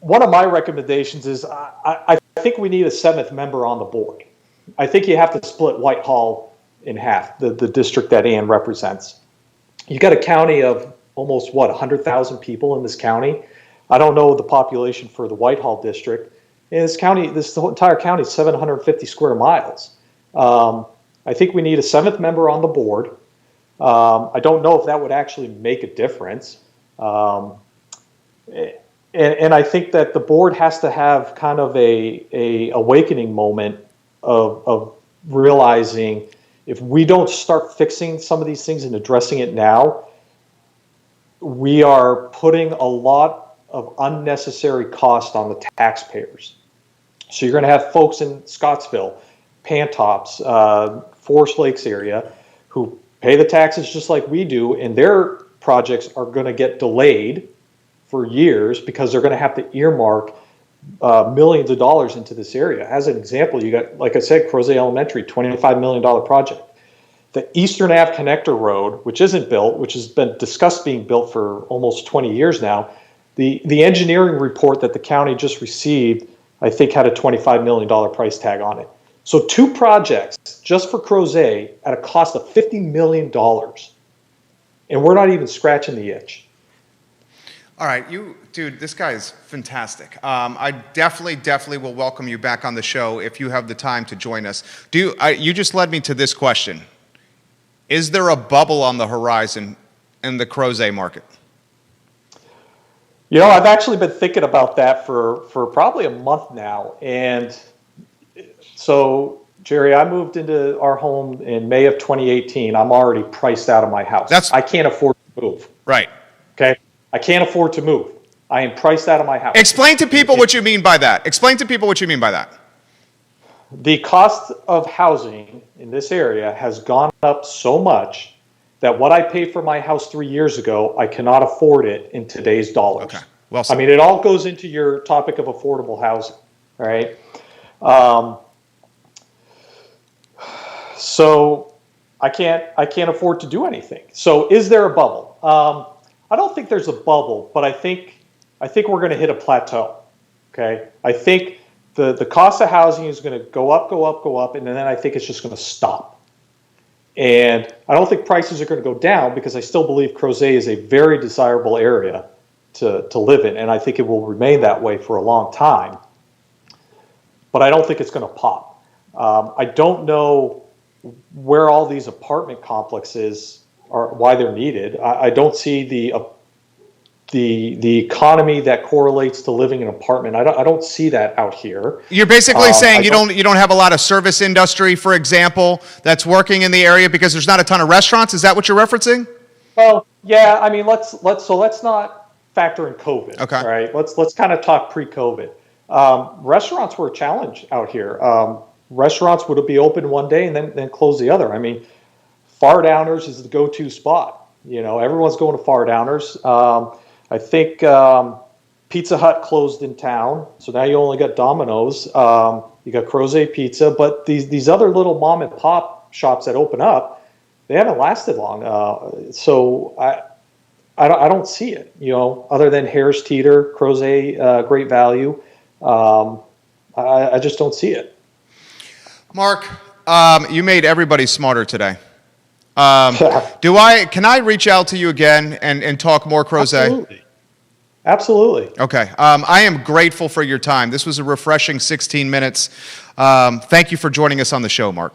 one of my recommendations is I think we need a 7th member on the board. I think you have to split Whitehall in half, the district that Ann represents. You got a county of almost, 100,000 people in this county. I don't know the population for the Whitehall district. And this entire county is 750 square miles. I think we need a 7th member on the board. I don't know if that would actually make a difference. And I think that the board has to have kind of a awakening moment of realizing if we don't start fixing some of these things and addressing it now, we are putting a lot of unnecessary cost on the taxpayers. So you're going to have folks in Scottsville, Pantops, Forest Lakes area who pay the taxes just like we do, and their projects are going to get delayed for years because they're going to have to earmark millions of dollars into this area. As an example, you got, like I said, Crozet Elementary, $25 million project. The Eastern Ave Connector Road, which isn't built, which has been discussed being built for almost 20 years now, the engineering report that the county just received, I think, had a $25 million price tag on it. So 2 projects just for Crozet at a cost of $50 million. And we're not even scratching the itch. All right, dude, this guy is fantastic. I definitely will welcome you back on the show if you have the time to join us. You just led me to this question. Is there a bubble on the horizon in the Crozet market? You know, I've actually been thinking about that for probably a month now. And so, Jerry, I moved into our home in May of 2018. I'm already priced out of my house. I can't afford to move. Right. Okay? I can't afford to move. I am priced out of my house. Explain to people what you mean by that. Explain to people what you mean by that. The cost of housing in this area has gone up so much that what I paid for my house 3 years ago, I cannot afford it in today's dollars. Okay. Well said. I mean, it all goes into your topic of affordable housing, all right? So I can't afford to do anything. So is there a bubble? I don't think there's a bubble, but I think we're going to hit a plateau. Okay, I think the cost of housing is going to go up, and then I think it's just going to stop. And I don't think prices are going to go down because I still believe Crozet is a very desirable area to live in, and I think it will remain that way for a long time. But I don't think it's going to pop. I don't know where all these apartment complexes are, why they're needed. I don't see the the economy that correlates to living in an apartment. I don't see that out here. You're basically saying I you don't have a lot of service industry, for example, that's working in the area because there's not a ton of restaurants. Is that what you're referencing? Well, yeah. I mean, let's not factor in COVID. Okay. Right. Let's kind of talk pre-COVID. Restaurants were a challenge out here. Restaurants would be open one day and then close the other. I mean, Far Downers is the go-to spot. You know, everyone's going to Far Downers. I think Pizza Hut closed in town, so now you only got Domino's. You got Crozet Pizza, but these other little mom and pop shops that open up, they haven't lasted long. So I don't see it. You know, other than Harris Teeter, Crozet, Great Value, I just don't see it. Mark, you made everybody smarter today. Can I reach out to you again and talk more Crozet? Absolutely. Okay. I am grateful for your time. This was a refreshing 16 minutes. Thank you for joining us on the show, Mark.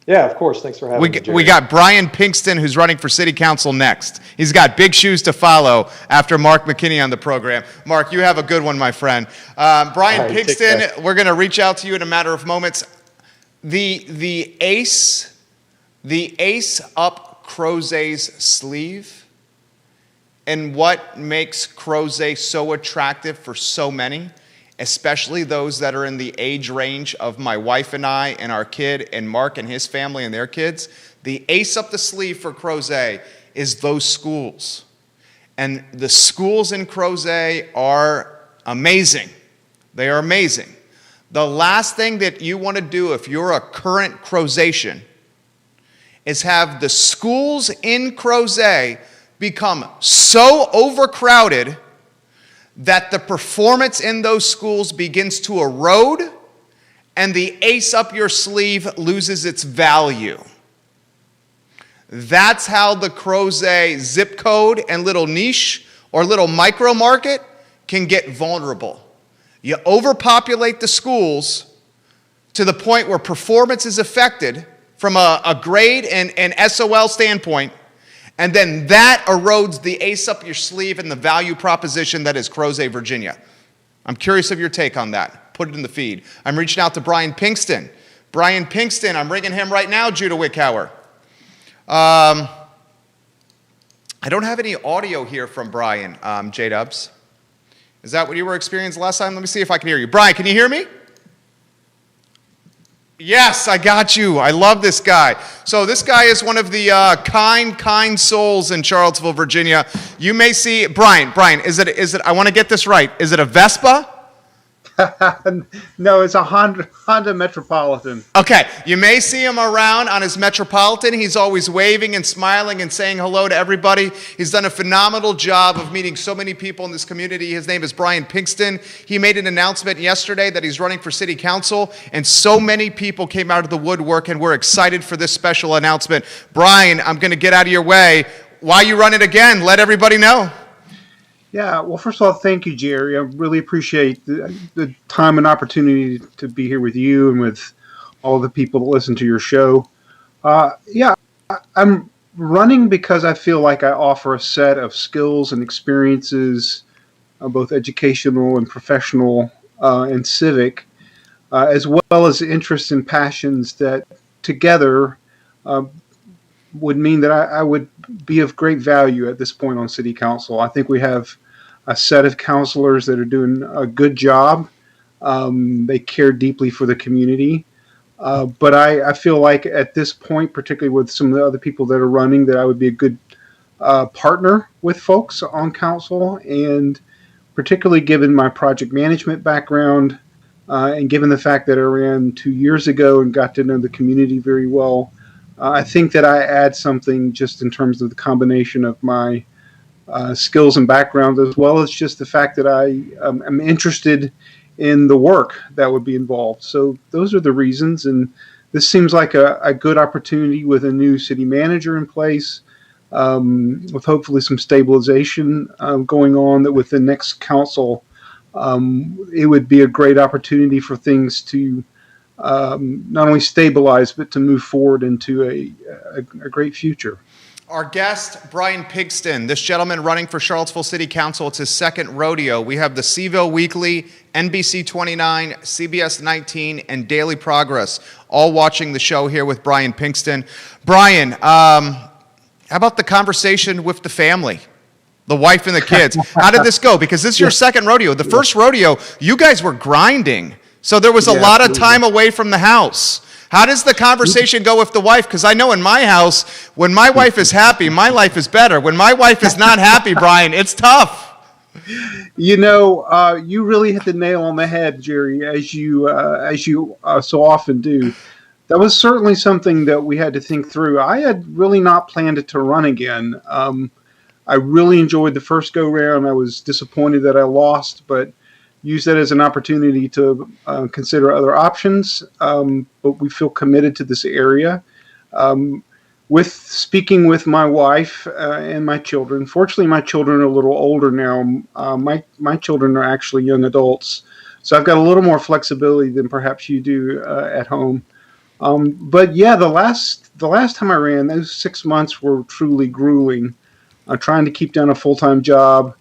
Yeah, of course. Thanks for having me, Jerry. We got Brian Pinkston, who's running for city council next. He's got big shoes to follow after Mark McKinney on the program. Mark, you have a good one, my friend. Brian Pinkston, we're going to reach out to you in a matter of moments. The ace up Crozet's sleeve, and what makes Crozet so attractive for so many, especially those that are in the age range of my wife and I and our kid and Mark and his family and their kids, the ace up the sleeve for Crozet is those schools. And the schools in Crozet are amazing. They are amazing. The last thing that you want to do if you're a current Crozetian is have the schools in Crozet become so overcrowded that the performance in those schools begins to erode and the ace up your sleeve loses its value. That's how the Crozet zip code and little niche or little micro market can get vulnerable. You overpopulate the schools to the point where performance is affected from a grade and SOL standpoint, and then that erodes the ace up your sleeve and the value proposition that is Crozet, Virginia. I'm curious of your take on that. Put it in the feed. I'm reaching out to Brian Pinkston. Brian Pinkston, I'm ringing him right now, Judah Wickhauer. I don't have any audio here from Brian, J-Dubs. Is that what you were experiencing last time? Let me see if I can hear you. Brian, can you hear me? Yes, I got you. I love this guy. So this guy is one of the kind souls in Charlottesville, Virginia. You may see, Brian, is it, I want to get this right. Is it a Vespa? No, it's a Honda Metropolitan. Okay, you may see him around on his Metropolitan. He's always waving and smiling and saying hello to everybody. He's done a phenomenal job of meeting so many people in this community. His name is Brian Pinkston. He made an announcement yesterday that he's running for city council, and so many people came out of the woodwork, and we're excited for this special announcement. Brian, I'm going to get out of your way. Why you running again? Let everybody know. Yeah, well, first of all, thank you, Jerry. I really appreciate the time and opportunity to be here with you and with all the people that listen to your show. I'm running because I feel like I offer a set of skills and experiences, both educational and professional and civic, as well as interests and passions that together would mean that I would be of great value at this point on city council. I think we have a set of counselors that are doing a good job. They care deeply for the community. But I feel like at this point, particularly with some of the other people that are running, that I would be a good partner with folks on council. And particularly given my project management background and given the fact that I ran 2 years ago and got to know the community very well, I think that I add something just in terms of the combination of my skills and background, as well as just the fact that I am interested in the work that would be involved. So those are the reasons, and this seems like a good opportunity with a new city manager in place, with hopefully some stabilization going on, that with the next council, it would be a great opportunity for things to not only stabilize, but to move forward into a great future. Our guest, Brian Pigston, this gentleman running for Charlottesville City Council. It's his second rodeo. We have the Seville Weekly, NBC 29, CBS 19, and Daily Progress all watching the show here with Brian Pigston. Brian, how about the conversation with the family, the wife and the kids? How did this go? Because this is your second rodeo. The first rodeo, you guys were grinding, so there was a lot of time away from the house. How does the conversation go with the wife? Because I know in my house, when my wife is happy, my life is better. When my wife is not happy, Brian, it's tough. You know, you really hit the nail on the head, Jerry, as you so often do. That was certainly something that we had to think through. I had really not planned it to run again. I really enjoyed the first go round. I was disappointed that I lost, but used that as an opportunity to consider other options. But we feel committed to this area. With speaking with my wife and my children, fortunately my children are a little older now. My children are actually young adults, so I've got a little more flexibility than perhaps you do at home. But yeah, the last time I ran, those 6 months were truly grueling. Trying to keep down a full-time job,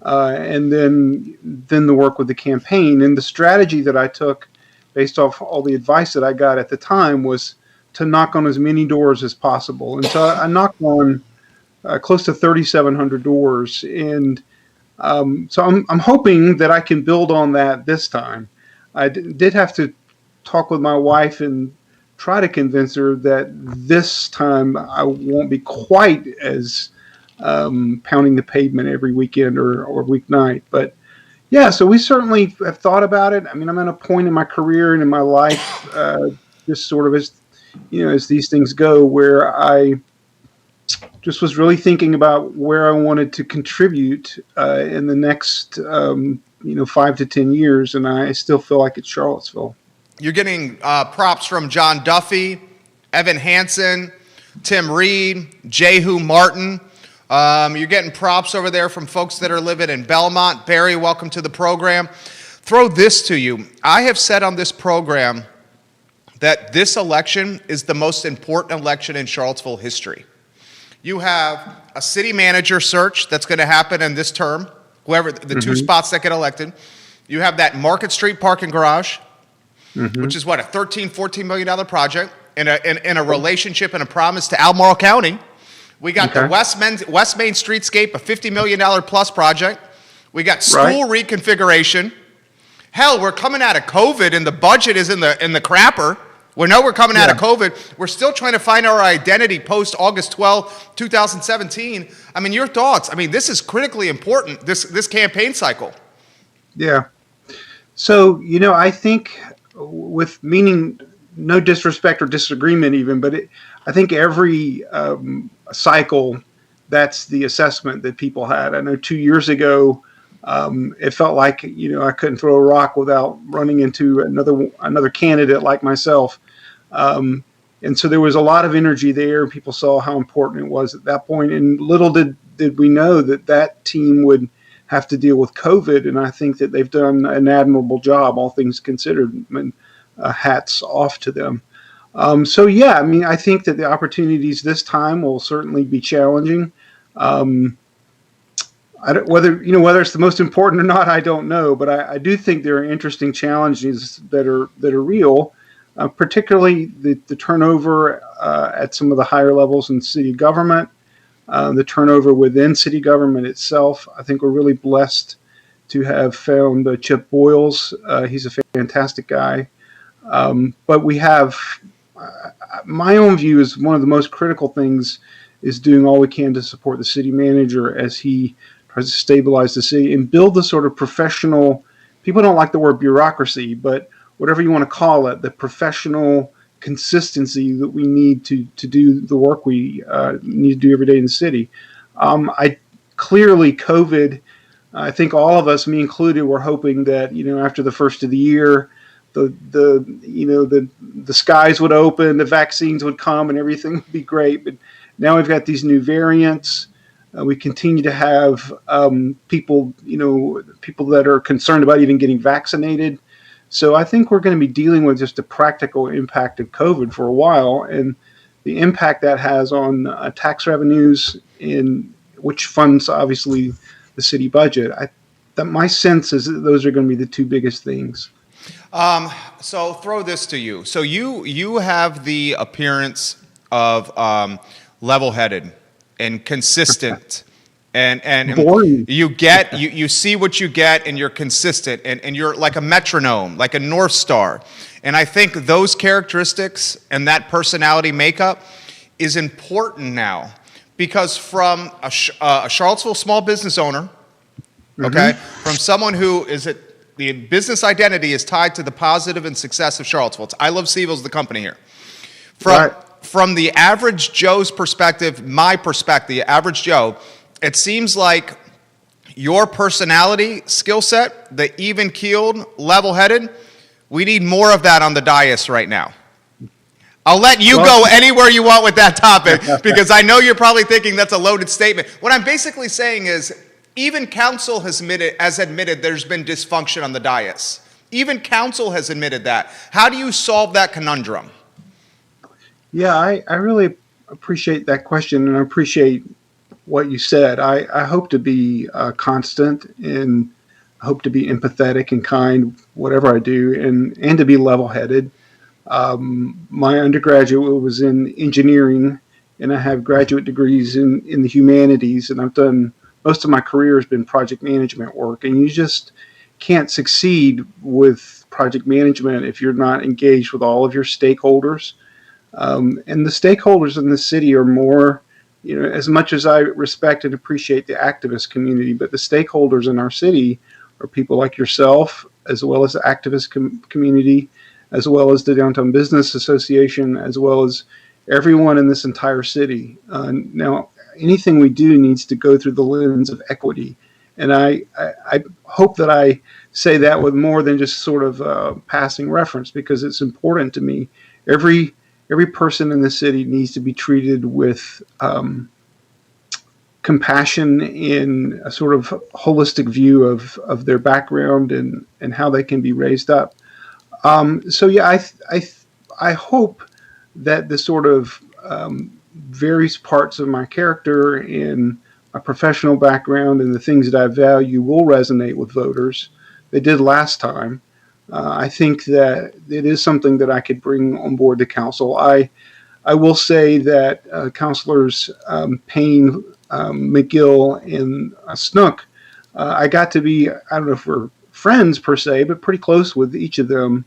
and then the work with the campaign. And the strategy that I took, based off all the advice that I got at the time, was to knock on as many doors as possible. And so I knocked on close to 3,700 doors, and so I'm hoping that I can build on that this time. I did have to talk with my wife and try to convince her that this time I won't be quite as pounding the pavement every weekend or weeknight. But yeah, so we certainly have thought about it. I mean, I'm at a point in my career and in my life, just sort of as, you know, as these things go, where I just was really thinking about where I wanted to contribute in the next, 5 to 10 years. And I still feel like it's Charlottesville. You're getting props from John Duffy, Evan Hansen, Tim Reed, Jehu Martin. You're getting props over there from folks that are living in Belmont. Barry, welcome to the program. Throw this to you. I have said on this program that this election is the most important election in Charlottesville history. You have a city manager search that's going to happen in this term, whoever the two spots that get elected. You have that Market Street parking garage, which is what, a $13-14 million project in a relationship and a promise to Albemarle County. We got the West Main Streetscape, a $50 million plus project. We got school reconfiguration. Hell, we're coming out of COVID and the budget is in the crapper. We know we're coming out of COVID. We're still trying to find our identity post August 12, 2017. I mean, your thoughts. I mean, this is critically important, this campaign cycle. Yeah. So, I think with meaning no disrespect or disagreement even, but I think every cycle, that's the assessment that people had. I know 2 years ago, it felt like, I couldn't throw a rock without running into another candidate like myself. And so there was a lot of energy there. People saw how important it was at that point. And little did we know that team would have to deal with COVID. And I think that they've done an admirable job, all things considered. And hats off to them. So yeah, I mean, I think that the opportunities this time will certainly be challenging. Whether it's the most important or not, I don't know, but I do think there are interesting challenges that are real, particularly the turnover at some of the higher levels in city government, the turnover within city government itself. I think we're really blessed to have found Chip Boyles. He's a fantastic guy. But we have, my own view is one of the most critical things is doing all we can to support the city manager as he tries to stabilize the city and build the sort of professional, people don't like the word bureaucracy, but whatever you want to call it, the professional consistency that we need to do the work we need to do every day in the city. Clearly COVID, I think all of us, me included, were hoping that, after the first of the year, the skies would open, the vaccines would come, and everything would be great. But now we've got these new variants. We continue to have people that are concerned about even getting vaccinated. So I think we're going to be dealing with just the practical impact of COVID for a while. And the impact that has on tax revenues, in which funds obviously the city budget. That my sense is that those are going to be the two biggest things. So throw this to you. So you have the appearance of level-headed and consistent, and Boring. you see what you get, and you're consistent, and you're like a metronome, like a North Star. And I think those characteristics and that personality makeup is important now, because from a Charlottesville small business owner, okay, from someone who the business identity is tied to the positive and success of Charlottesville. It's I Love Seville's the company here. From the average Joe's perspective, my perspective, the average Joe, it seems like your personality, skill set, the even-keeled, level-headed, we need more of that on the dais right now. I'll let you go anywhere you want with that topic, because I know you're probably thinking that's a loaded statement. What I'm basically saying is, even council has admitted there's been dysfunction on the dais. Even council has admitted that. How do you solve that conundrum? Yeah, I really appreciate that question, and I appreciate what you said. I hope to be constant, and I hope to be empathetic and kind, whatever I do, and to be level-headed. My undergraduate was in engineering, and I have graduate degrees in the humanities, and I've done most of my career has been project management work, and you just can't succeed with project management if you're not engaged with all of your stakeholders. And the stakeholders in the city are more, as much as I respect and appreciate the activist community, but the stakeholders in our city are people like yourself, as well as the activist community, as well as the Downtown Business Association, as well as everyone in this entire city. Now, anything we do needs to go through the lens of equity. And I hope that I say that with more than just sort of passing reference, because it's important to me. Every person in the city needs to be treated with compassion in a sort of holistic view of their background and how they can be raised up. So yeah, I hope that the sort of various parts of my character and my professional background and the things that I value will resonate with voters. They did last time. I think that it is something that I could bring on board the council. I will say that councilors Payne, McGill, and Snook, I got to be, I don't know if we're friends per se, but pretty close with each of them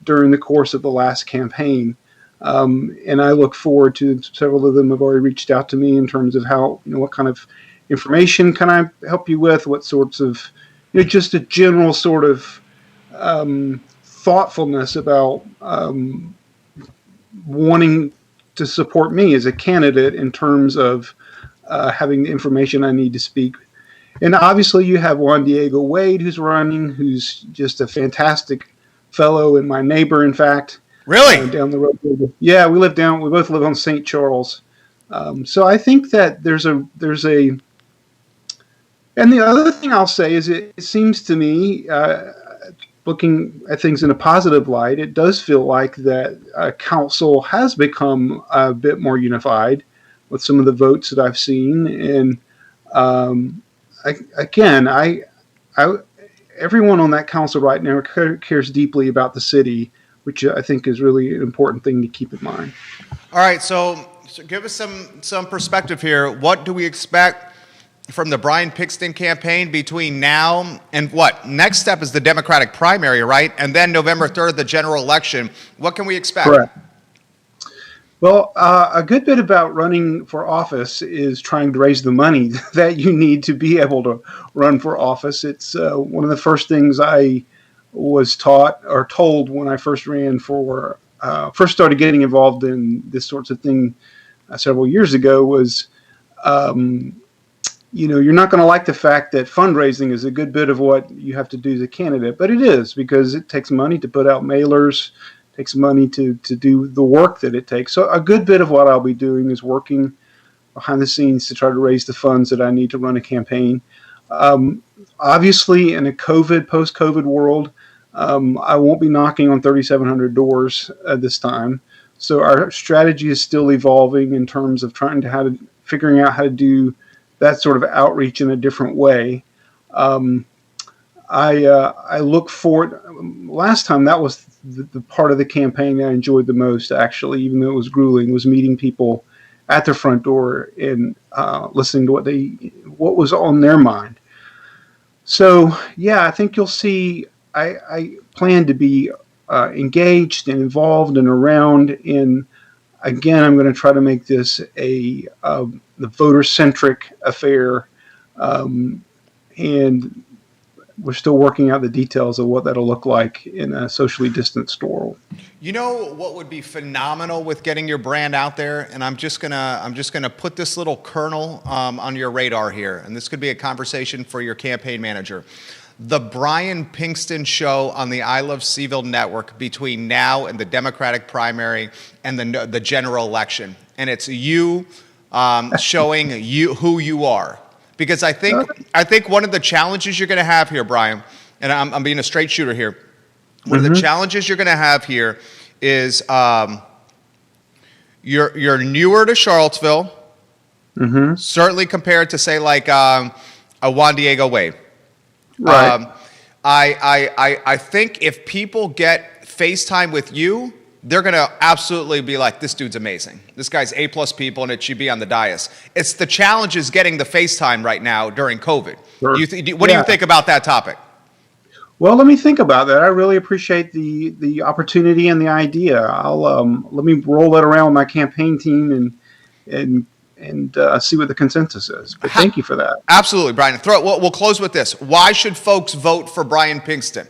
during the course of the last campaign. And I look forward to, several of them have already reached out to me in terms of how, what kind of information can I help you with, what sorts of, just a general sort of thoughtfulness about wanting to support me as a candidate in terms of having the information I need to speak. And obviously you have Juan Diego Wade who's running, who's just a fantastic fellow and my neighbor, in fact. Really? Down the road. Yeah, we both live on St. Charles. So I think that there's a, and the other thing I'll say is it seems to me, looking at things in a positive light, it does feel like that council has become a bit more unified with some of the votes that I've seen. And everyone on that council right now cares deeply about the city, which I think is really an important thing to keep in mind. All right, so give us some perspective here. What do we expect from the Brian Pixton campaign between now and what? Next step is the Democratic primary, right? And then November 3rd, the general election. What can we expect? Correct. Well, a good bit about running for office is trying to raise the money that you need to be able to run for office. It's one of the first things I was taught or told when I first started getting involved in this sorts of thing several years ago was, you're not going to like the fact that fundraising is a good bit of what you have to do as a candidate, but it is, because it takes money to put out mailers, takes money to do the work that it takes. So a good bit of what I'll be doing is working behind the scenes to try to raise the funds that I need to run a campaign. Obviously, in a post-COVID world, I won't be knocking on 3,700 doors this time. So our strategy is still evolving in terms of figuring out how to do that sort of outreach in a different way. I look forward. Last time, that was the part of the campaign I enjoyed the most, actually, even though it was grueling, was meeting people at their front door and listening to what was on their mind. So yeah, I think you'll see. I plan to be engaged and involved and around. And again, I'm going to try to make this the voter-centric affair, and we're still working out the details of what that'll look like in a socially distanced world. You know what would be phenomenal with getting your brand out there, and I'm just gonna put this little kernel on your radar here, and this could be a conversation for your campaign manager. The Brian Pinkston Show on the I Love Seville network between now and the Democratic primary and the general election, and it's you showing who you are. Because I think one of the challenges you're going to have here, Brian, and I'm being a straight shooter here. One of the challenges you're going to have here is you're newer to Charlottesville, certainly compared to say like a Juan Diego Wade. Right. I think if people get FaceTime with you, they're going to absolutely be like, this dude's amazing. This guy's A+ people, and it should be on the dais. It's the challenge is getting the FaceTime right now during COVID. Sure. What do you think about that topic? Well, let me think about that. I really appreciate the opportunity and the idea. I'll let me roll that around with my campaign team and see what the consensus is. But thank you for that. Absolutely, Brian. We'll close with this. Why should folks vote for Brian Pinkston?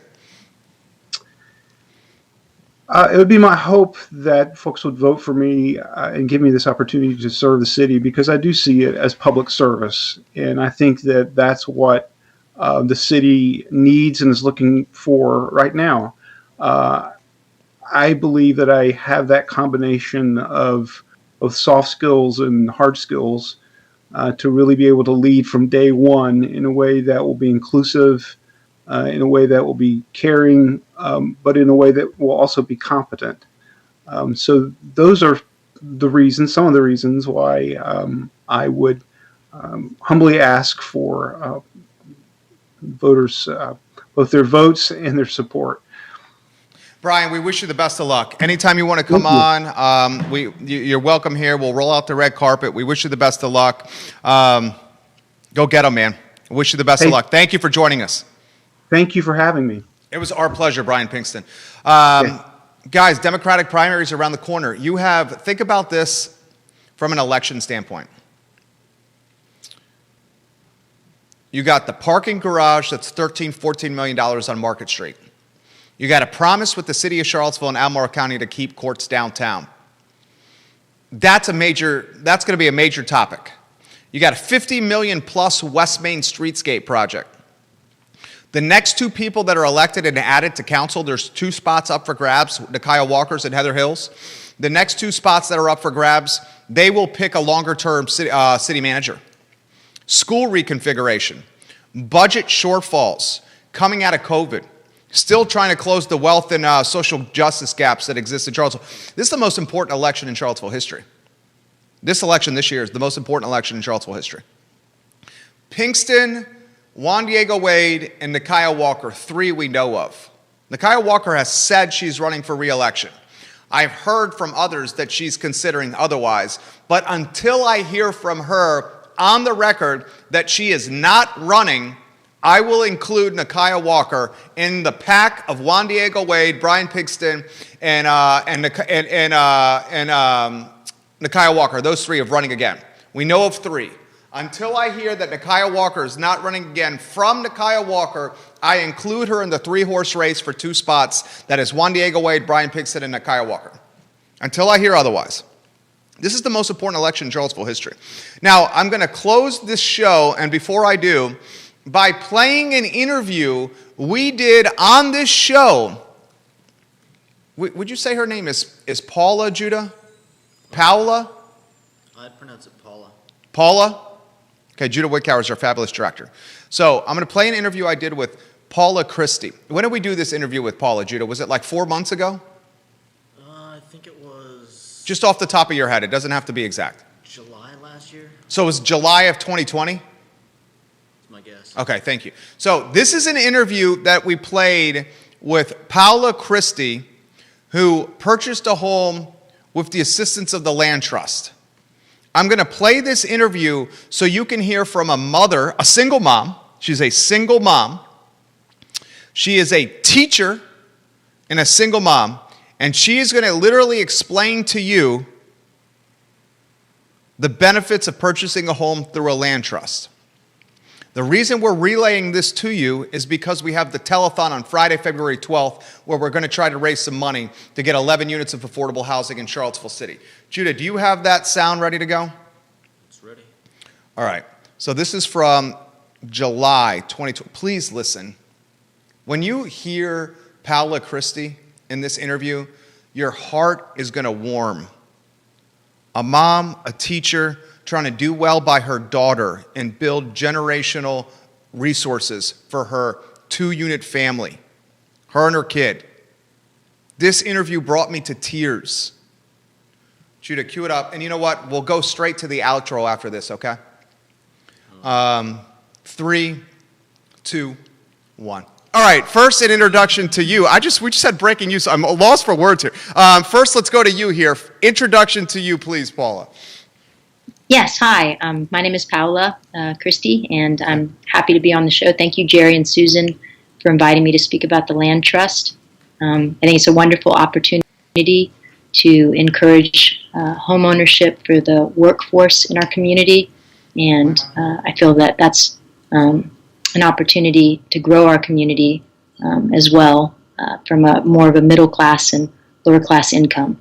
It would be my hope that folks would vote for me and give me this opportunity to serve the city, because I do see it as public service. And I think that that's what the city needs and is looking for right now. I believe that I have that combination of both soft skills and hard skills to really be able to lead from day one in a way that will be inclusive, in a way that will be caring, but in a way that will also be competent. So those are some of the reasons why I would humbly ask for voters, both their votes and their support. Brian, we wish you the best of luck. Anytime you want to come on, you're welcome here. We'll roll out the red carpet. We wish you the best of luck. Go get them, man. Wish you the best of luck. Thank you for joining us. Thank you for having me. It was our pleasure, Brian Pinkston. Guys, Democratic primaries around the corner. Think about this from an election standpoint. You got the parking garage that's $13-14 million on Market Street. You got a promise with the city of Charlottesville and Albemarle County to keep courts downtown. That's going to be a major topic. You got a $50 million plus West Main streetscape project. The next two people that are elected and added to council, there's 2 spots up for grabs, Nikiah Walker's and Heather Hills. The next 2 spots that are up for grabs, they will pick a longer-term city manager. School reconfiguration, budget shortfalls coming out of COVID, still trying to close the wealth and social justice gaps that exist in Charlottesville. This is the most important election in Charlottesville history. This election this year is the most important election in Charlottesville history. Pinkston, Juan Diego Wade, and Nikiah Walker, 3 we know of. Nikiah Walker has said she's running for re-election. I've heard from others that she's considering otherwise, but until I hear from her on the record that she is not running, I will include Nikiah Walker in the pack of Juan Diego Wade, Brian Pinkston, and Nikiah Walker. Those 3 of running again. We know of 3. Until I hear that Nikiah Walker is not running again from Nikiah Walker, I include her in the 3-horse race for 2 spots. That is Juan Diego Wade, Brian Pinkston, and Nikiah Walker. Until I hear otherwise. This is the most important election in Charlottesville history. Now, I'm going to close this show, and before I do, by playing an interview we did on this show. Would you say her name is Paula, Judah? Paula? I'd pronounce it Paula. Paula? Okay, Judah Wickower is our fabulous director. So I'm going to play an interview I did with Paula Christie. When did we do this interview with Paula, Judah? Was it like 4 months ago? I think it was Just off the top of your head. It doesn't have to be exact. July last year, So it was July of 2020? is my guess. Okay, thank you. So this is an interview that we played with Paula Christie, who purchased a home with the assistance of the Land Trust. I'm going to play this interview so you can hear from a mother, a single mom. She's a single mom. She is a teacher and a single mom, and she is going to literally explain to you the benefits of purchasing a home through a land trust. The reason we're relaying this to you is because we have the telethon on Friday, February 12th, where we're going to try to raise some money to get 11 units of affordable housing in Charlottesville City. Judah, do you have that sound ready to go? It's ready. All right. So this is from July 2020. Please listen. When you hear Paula Christie in this interview, your heart is going to warm. A mom, a teacher, trying to do well by her daughter and build generational resources for her 2-unit family, her and her kid. This interview brought me to tears. Judah, cue it up. And you know what? We'll go straight to the outro after this, okay? 3, 2, 1. All right, first an introduction to you. We just had breaking news. I'm lost for words here. First, let's go to you here. Introduction to you, please, Paula. Yes, hi. My name is Paula Christie, and I'm happy to be on the show. Thank you, Jerry and Susan, for inviting me to speak about the Land Trust. I think it's a wonderful opportunity to encourage home ownership for the workforce in our community, and I feel that that's an opportunity to grow our community as well from more of a middle class and lower class income.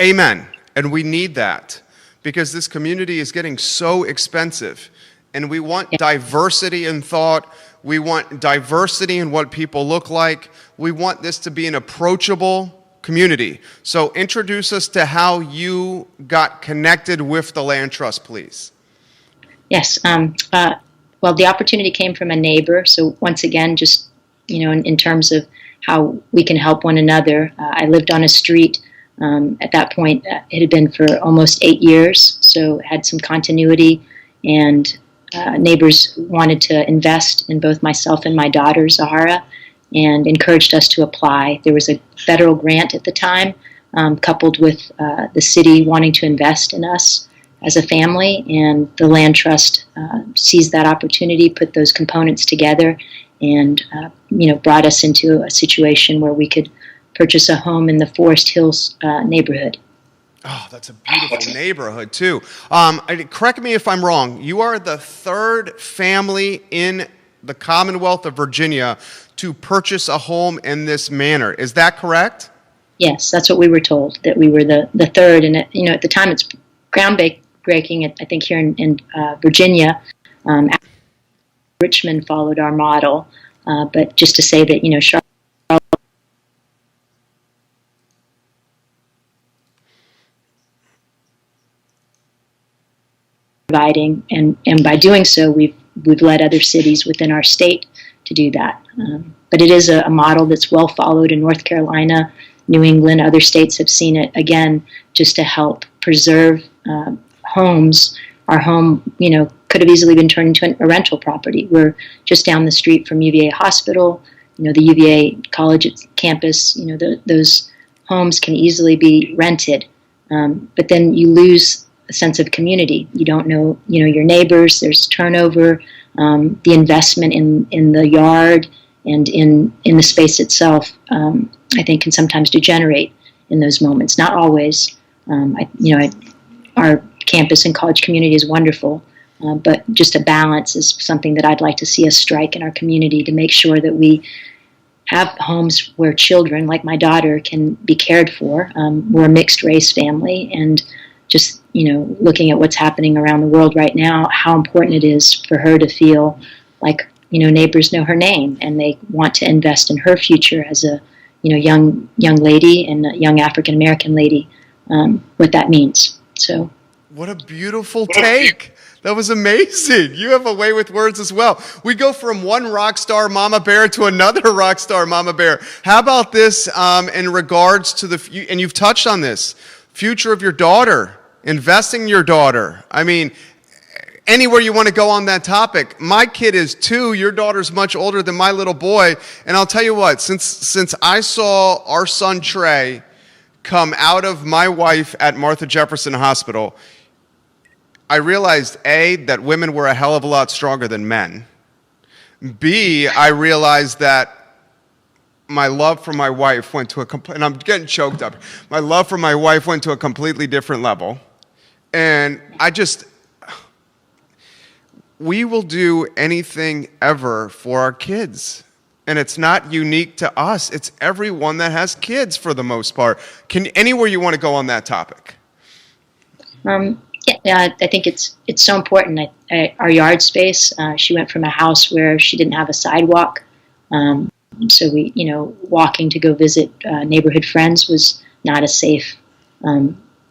Amen. And we need that because this community is getting so expensive. And we want diversity in thought. We want diversity in what people look like. We want this to be an approachable community. So introduce us to how you got connected with the Land Trust, please. Yes. Well, the opportunity came from a neighbor. So once again, just, in terms of how we can help one another, I lived on a street. At that point, it had been for almost 8 years, so had some continuity, and neighbors wanted to invest in both myself and my daughter, Zahara, and encouraged us to apply. There was a federal grant at the time, coupled with the city wanting to invest in us as a family, and the Land Trust seized that opportunity, put those components together, and brought us into a situation where we could purchase a home in the Forest Hills neighborhood. Oh, that's a beautiful neighborhood, too. Correct me if I'm wrong. You are the third family in the Commonwealth of Virginia to purchase a home in this manner. Is that correct? Yes, that's what we were told, that we were the third. And, at the time, it's groundbreaking, I think, here in Virginia. Richmond followed our model. But just to say that, Charlotte providing, and by doing so, we've led other cities within our state to do that. But it is a model that's well followed in North Carolina, New England. Other states have seen it, again, just to help preserve homes. Our home, could have easily been turned into a rental property. We're just down the street from UVA Hospital, the UVA college campus. Those homes can easily be rented. But then you lose a sense of community. You don't know, your neighbors. There's turnover. The investment in the yard and in the space itself, I think, can sometimes degenerate in those moments. Not always. Our campus and college community is wonderful, but just a balance is something that I'd like to see us strike in our community to make sure that we have homes where children, like my daughter, can be cared for. We're a mixed race family, and just, looking at what's happening around the world right now, how important it is for her to feel like, neighbors know her name and they want to invest in her future as a, young lady and a young African American lady, what that means. So. What a beautiful take. That was amazing. You have a way with words as well. We go from one rock star mama bear to another rock star mama bear. How about this in regards to and you've touched on this, future of your daughter, investing in your daughter. I mean, anywhere you want to go on that topic. My kid is 2. Your daughter's much older than my little boy. And I'll tell you what, since I saw our son Trey come out of my wife at Martha Jefferson Hospital, I realized, A, that women were a hell of a lot stronger than men. B, I realized that my love for my wife went to and I'm getting choked up. My love for my wife went to a completely different level. And we will do anything ever for our kids. And it's not unique to us. It's everyone that has kids for the most part. Anywhere you want to go on that topic? Yeah, I think it's so important. Our yard space, she went from a house where she didn't have a sidewalk. So we, walking to go visit neighborhood friends was not a safe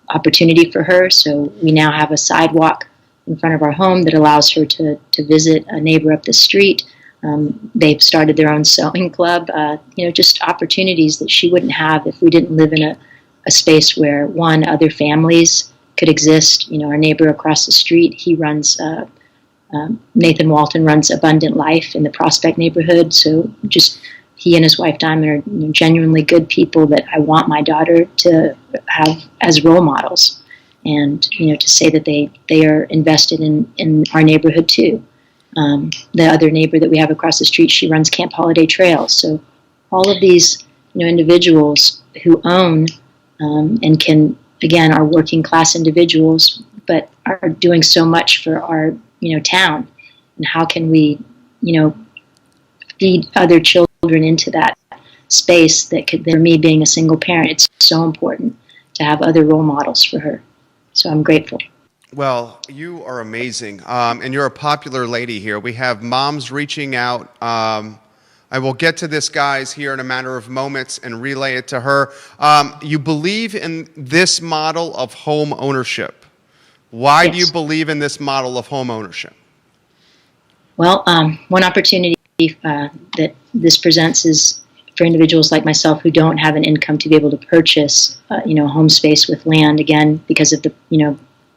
opportunity for her. So we now have a sidewalk in front of our home that allows her to visit a neighbor up the street. They've started their own sewing club, just opportunities that she wouldn't have if we didn't live in a space where, one, other families could exist. Our neighbor across the street, he runs, Nathan Walton runs Abundant Life in the Prospect neighborhood. So just he and his wife Diamond are genuinely good people that I want my daughter to have as role models. And, to say that they are invested in our neighborhood too. The other neighbor that we have across the street, she runs Camp Holiday Trails. So all of these, individuals who own and can, again, are working class individuals, but are doing so much for our, town. And how can we, feed other children into that space that could, for me being a single parent, it's so important to have other role models for her. So I'm grateful. Well, you are amazing, and you're a popular lady here. We have moms reaching out. I will get to this, guys, here in a matter of moments and relay it to her. You believe in this model of home ownership. Why Yes. do you believe in this model of home ownership? Well, one opportunity that this presents is for individuals like myself who don't have an income to be able to purchase, home space with land, again, because of the,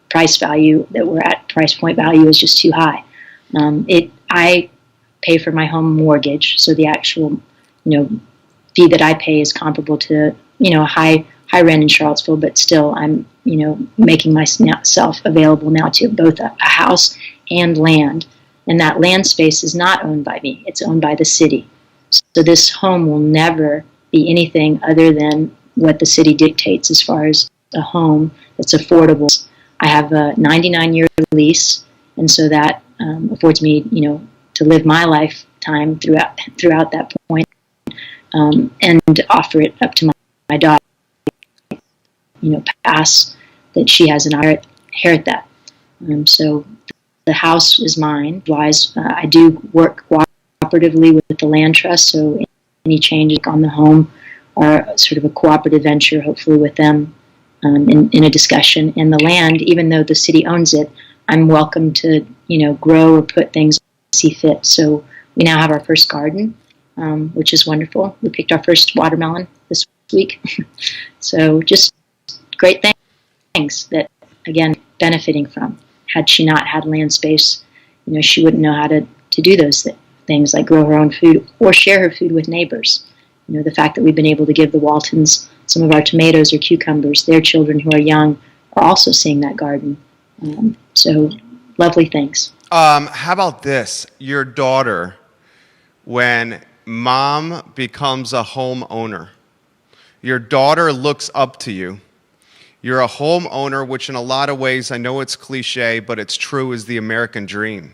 price value that we're at. Price point value is just too high. I pay for my home mortgage, so the actual, fee that I pay is comparable to, high rent in Charlottesville, but still I'm, making myself available now to both a house and land. And that land space is not owned by me. It's owned by the city. So this home will never be anything other than what the city dictates as far as a home that's affordable. I have a 99-year lease, and so that affords me, to live my lifetime throughout that point, and offer it up to my daughter, pass that she has and I inherit that. So the house is mine. I do work cooperatively with the land trust, so any changes on the home are sort of a cooperative venture, hopefully with them, in a discussion. And the land, even though the city owns it, I'm welcome to, grow or put things I see fit. So we now have our first garden, which is wonderful. We picked our first watermelon this week. So just great things that, again, benefiting from. Had she not had land space, she wouldn't know how to do those things like grow her own food or share her food with neighbors. The fact that we've been able to give the Waltons some of our tomatoes or cucumbers, their children who are young are also seeing that garden. So lovely things. How about this? Your daughter, when mom becomes a homeowner, your daughter looks up to you. You're a homeowner, which in a lot of ways, I know it's cliche, but it's true, is the American dream.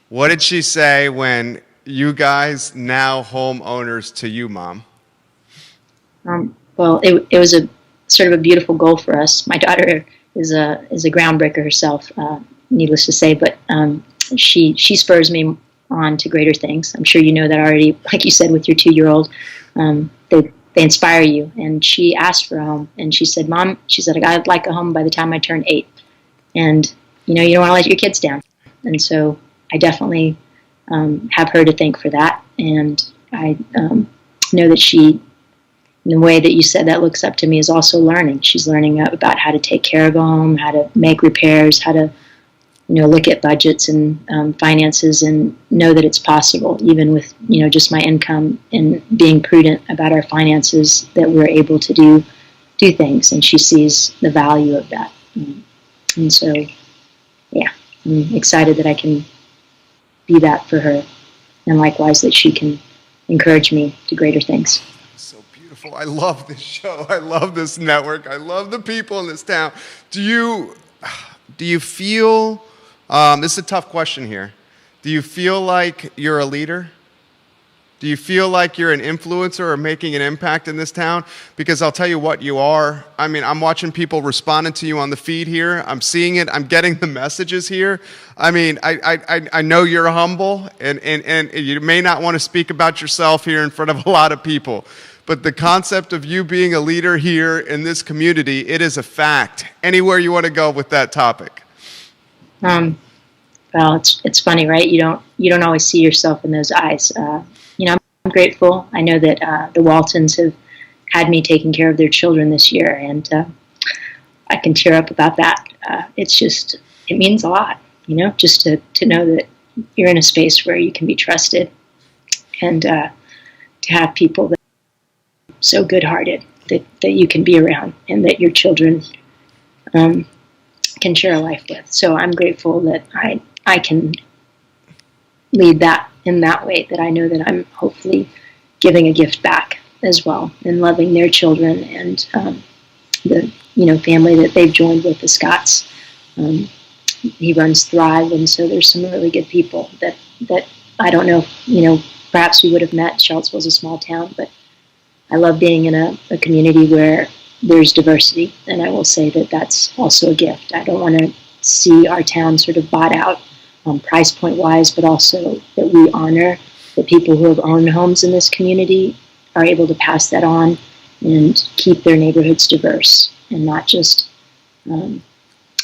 What did she say when you guys now homeowners to you, Mom? Well, it was a sort of a beautiful goal for us. My daughter is a groundbreaker herself, needless to say, but she spurs me on to greater things. I'm sure you know that already. Like you said, with your 2-year-old, they inspire you. And she asked for a home, and she said, "Mom," she said, "I'd like a home by the time I turn 8." And you don't want to let your kids down. And so I definitely have her to thank for that. And I know that she in the way that you said that looks up to me is also learning. She's learning about how to take care of a home, how to make repairs, how to, look at budgets and finances and know that it's possible, even with, just my income and being prudent about our finances, that we're able to do things. And she sees the value of that. And so, yeah, I'm excited that I can be that for her. And likewise, that she can encourage me to greater things. So beautiful. I love this show. I love this network. I love the people in this town. Do you feel, this is a tough question here. Do you feel like you're a leader? Do you feel like you're an influencer or making an impact in this town? Because I'll tell you what you are. I mean, I'm watching people responding to you on the feed here. I'm seeing it. I'm getting the messages here. I mean, I know you're humble, and you may not want to speak about yourself here in front of a lot of people. But the concept of you being a leader here in this community, it is a fact. Anywhere you want to go with that topic. Well, it's funny, right? You don't always see yourself in those eyes. I'm grateful. I know that the Waltons have had me taking care of their children this year, and I can tear up about that. It means a lot, just to know that you're in a space where you can be trusted, and to have people that are so good-hearted that you can be around, and that your children can share a life with. So I'm grateful that I can lead that in that way, that I know that I'm hopefully giving a gift back as well, and loving their children and the family that they've joined with, the Scotts. He runs Thrive, and so there's some really good people that I don't know if, perhaps we would have met. Charlottesville's a small town, but I love being in a community where there's diversity, and I will say that that's also a gift. I don't want to see our town sort of bought out price point wise, but also that we honor the people who have owned homes in this community, are able to pass that on and keep their neighborhoods diverse, and not just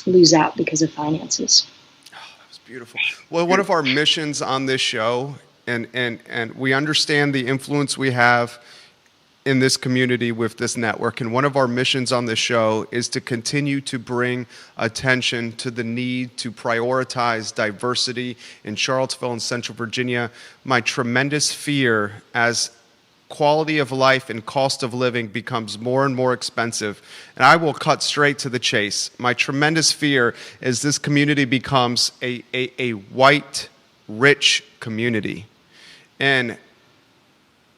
lose out because of finances. Oh, that was beautiful. Well, one of our missions on this show, and we understand the influence we have in this community with this network, and one of our missions on this show is to continue to bring attention to the need to prioritize diversity in Charlottesville and Central Virginia. My tremendous fear as quality of life and cost of living becomes more and more expensive, and I will cut straight to the chase. My tremendous fear is this community becomes a white, rich community. And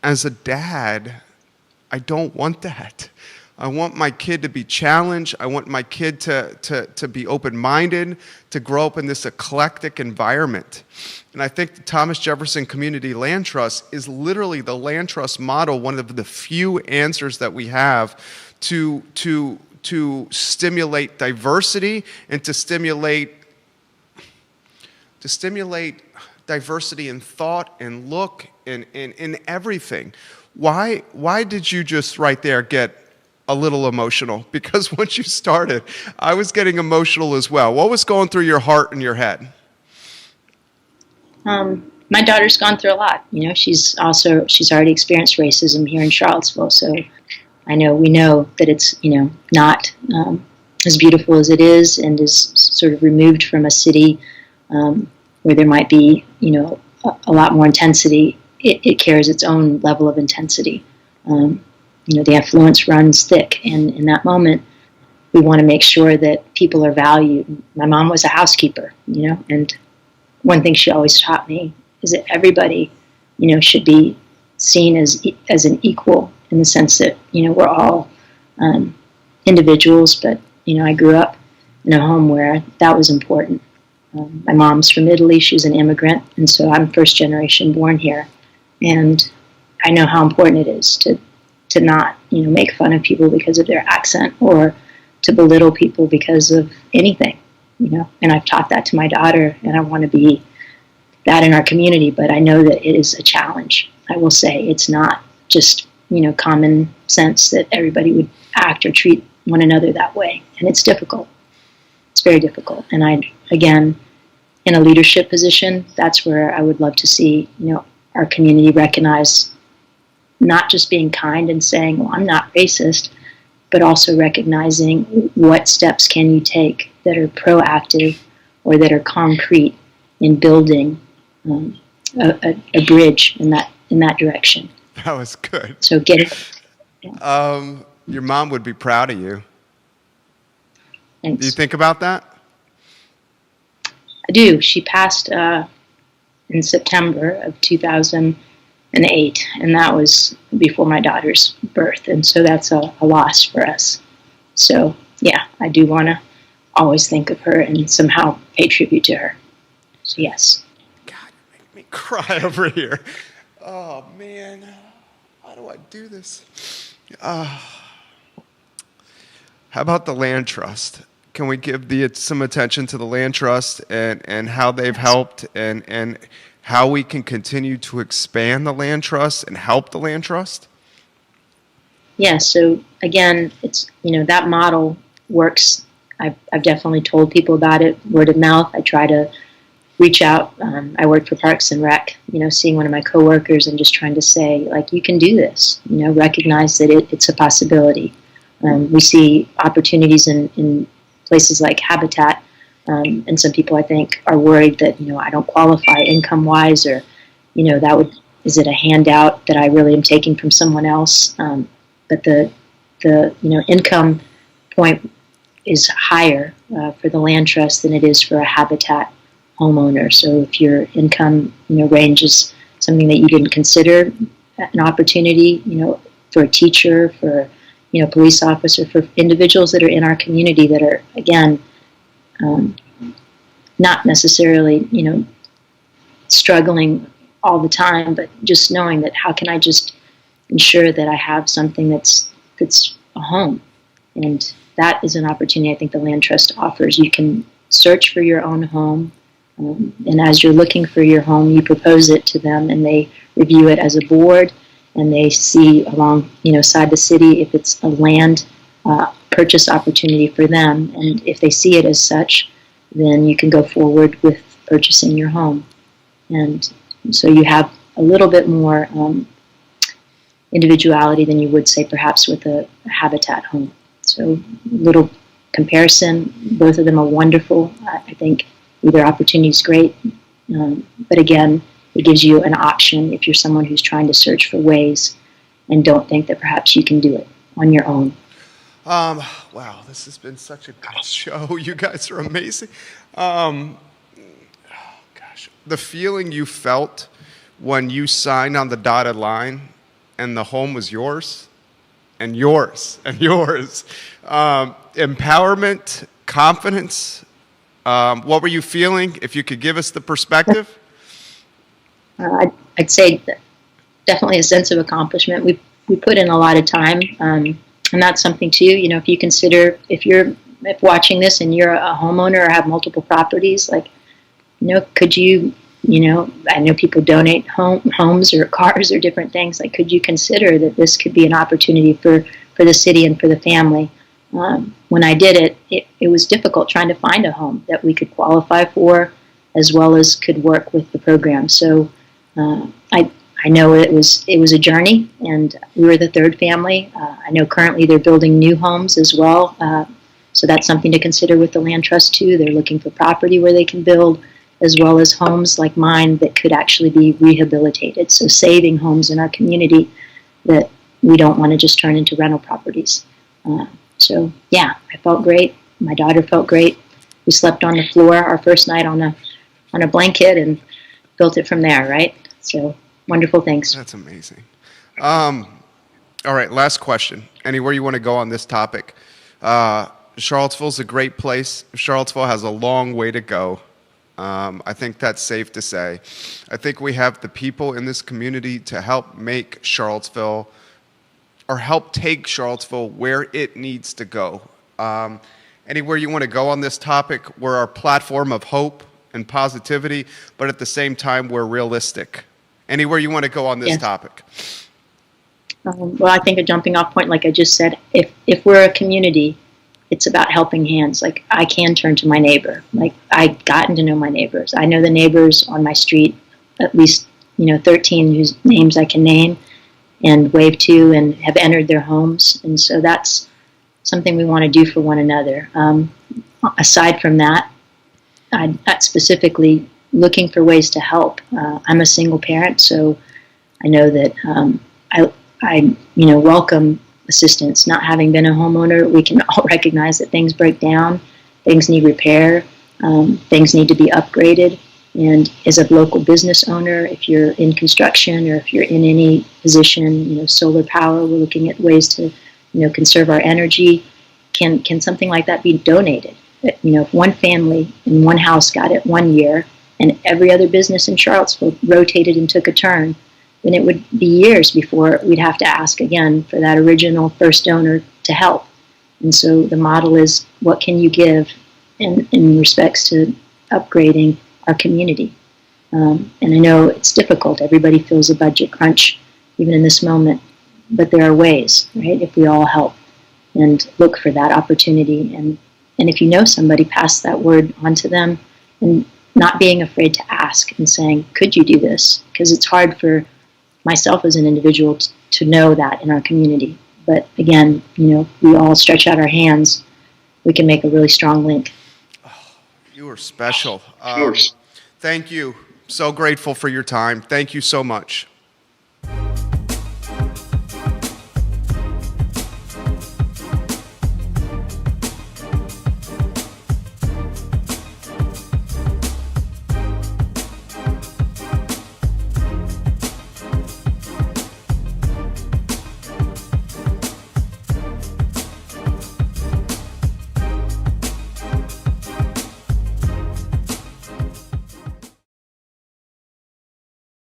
as a dad, I don't want that. I want my kid to be challenged. I want my kid to be open-minded, to grow up in this eclectic environment. And I think the Thomas Jefferson Community Land Trust is literally the land trust model, one of the few answers that we have to stimulate diversity and to stimulate diversity in thought and look and in everything. Why did you just right there get a little emotional? Because once you started, I was getting emotional as well. What was going through your heart and your head? My daughter's gone through a lot. She's already experienced racism here in Charlottesville. So we know that it's, not as beautiful as it is, and is sort of removed from a city where there might be, a lot more intensity. It carries its own level of intensity. The affluence runs thick, and in that moment, we want to make sure that people are valued. My mom was a housekeeper, and one thing she always taught me is that everybody, should be seen as an equal, in the sense that, we're all individuals, but, I grew up in a home where that was important. My mom's from Italy. She was an immigrant, and so I'm first generation born here. And I know how important it is to not, make fun of people because of their accent, or to belittle people because of anything, And I've taught that to my daughter, and I want to be that in our community. But I know that it is a challenge. I will say it's not just, common sense that everybody would act or treat one another that way. And it's difficult. It's very difficult. And again, in a leadership position, that's where I would love to see, our community recognize not just being kind and saying, well, I'm not racist, but also recognizing what steps can you take that are proactive or that are concrete in building a bridge in that direction. That was good. So get it. Your mom would be proud of you. Thanks. Do you think about that? I do. She passed in September of 2008, and that was before my daughter's birth, and so that's a loss for us. So, yeah, I do want to always think of her and somehow pay tribute to her. So, yes. God, you make me cry over here. Oh, man. How do I do this? How about the land trust? Can we give some attention to the land trust and how they've helped and how we can continue to expand the land trust and help the land trust? Yeah, so again, it's, that model works. I've definitely told people about it, word of mouth. I try to reach out. I work for Parks and Rec, seeing one of my coworkers and just trying to say, like, you can do this, recognize that it's a possibility. We see opportunities in places like Habitat, and some people, I think, are worried that, I don't qualify income-wise, or, is it a handout that I really am taking from someone else? But the income point is higher for the land trust than it is for a Habitat homeowner. So if your income, range is something that you didn't consider an opportunity, for a teacher, for police officer, for individuals that are in our community that are, again, not necessarily, struggling all the time, but just knowing that how can I just ensure that I have something that's a home. And that is an opportunity I think the Land Trust offers. You can search for your own home, and as you're looking for your home, you propose it to them, and they review it as a board, and they see along, side the city if it's a land purchase opportunity for them. And if they see it as such, then you can go forward with purchasing your home. And so you have a little bit more individuality than you would say perhaps with a Habitat home. So little comparison, both of them are wonderful. I think either opportunity is great, but again, it gives you an option if you're someone who's trying to search for ways and don't think that perhaps you can do it on your own. Wow, this has been such a good show. You guys are amazing. Gosh, the feeling you felt when you signed on the dotted line and the home was yours and yours and yours. Empowerment, confidence. What were you feeling? If you could give us the perspective. I'd say definitely a sense of accomplishment. We put in a lot of time, and that's something too. If you consider if watching this and you're a homeowner or have multiple properties, like, could you, I know people donate homes or cars or different things. Like, could you consider that this could be an opportunity for the city and for the family? When I did it, it was difficult trying to find a home that we could qualify for, as well as could work with the program. So I know it was a journey, and we were the third family. I know currently they're building new homes as well, so that's something to consider with the Land Trust too. They're looking for property where they can build, as well as homes like mine that could actually be rehabilitated. So saving homes in our community that we don't want to just turn into rental properties. So yeah, I felt great. My daughter felt great. We slept on the floor our first night on a blanket and built it from there, right? So wonderful things. That's amazing. All right, last question. Anywhere you want to go on this topic. Charlottesville's a great place. Charlottesville has a long way to go. I think that's safe to say. I think we have the people in this community to help make Charlottesville, or help take Charlottesville where it needs to go. Anywhere you want to go on this topic, we're our platform of hope and positivity, but at the same time, we're realistic. Anywhere you want to go on this topic. Well, I think a jumping off point, like I just said, if we're a community, it's about helping hands. Like, I can turn to my neighbor. Like, I've gotten to know my neighbors. I know the neighbors on my street, at least, 13 whose names I can name. and waved to and have entered their homes. And so that's something we want to do for one another. Aside from that, I'm specifically looking for ways to help. I'm a single parent, so I know that I welcome assistance. Not having been a homeowner, we can all recognize that things break down, things need repair, things need to be upgraded. And as a local business owner, if you're in construction or if you're in any position, solar power, we're looking at ways to, conserve our energy. Can something like that be donated? If one family in one house got it 1 year and every other business in Charlottesville rotated and took a turn, then it would be years before we'd have to ask again for that original first donor to help. And so the model is, what can you give in respects to upgrading our community? And I know it's difficult. Everybody feels a budget crunch, even in this moment. But there are ways, right, if we all help and look for that opportunity. And if you know somebody, pass that word on to them, and not being afraid to ask and saying, could you do this? Because it's hard for myself as an individual to know that in our community. But again, we all stretch out our hands, we can make a really strong link. You are special. Thank you. So grateful for your time. Thank you so much.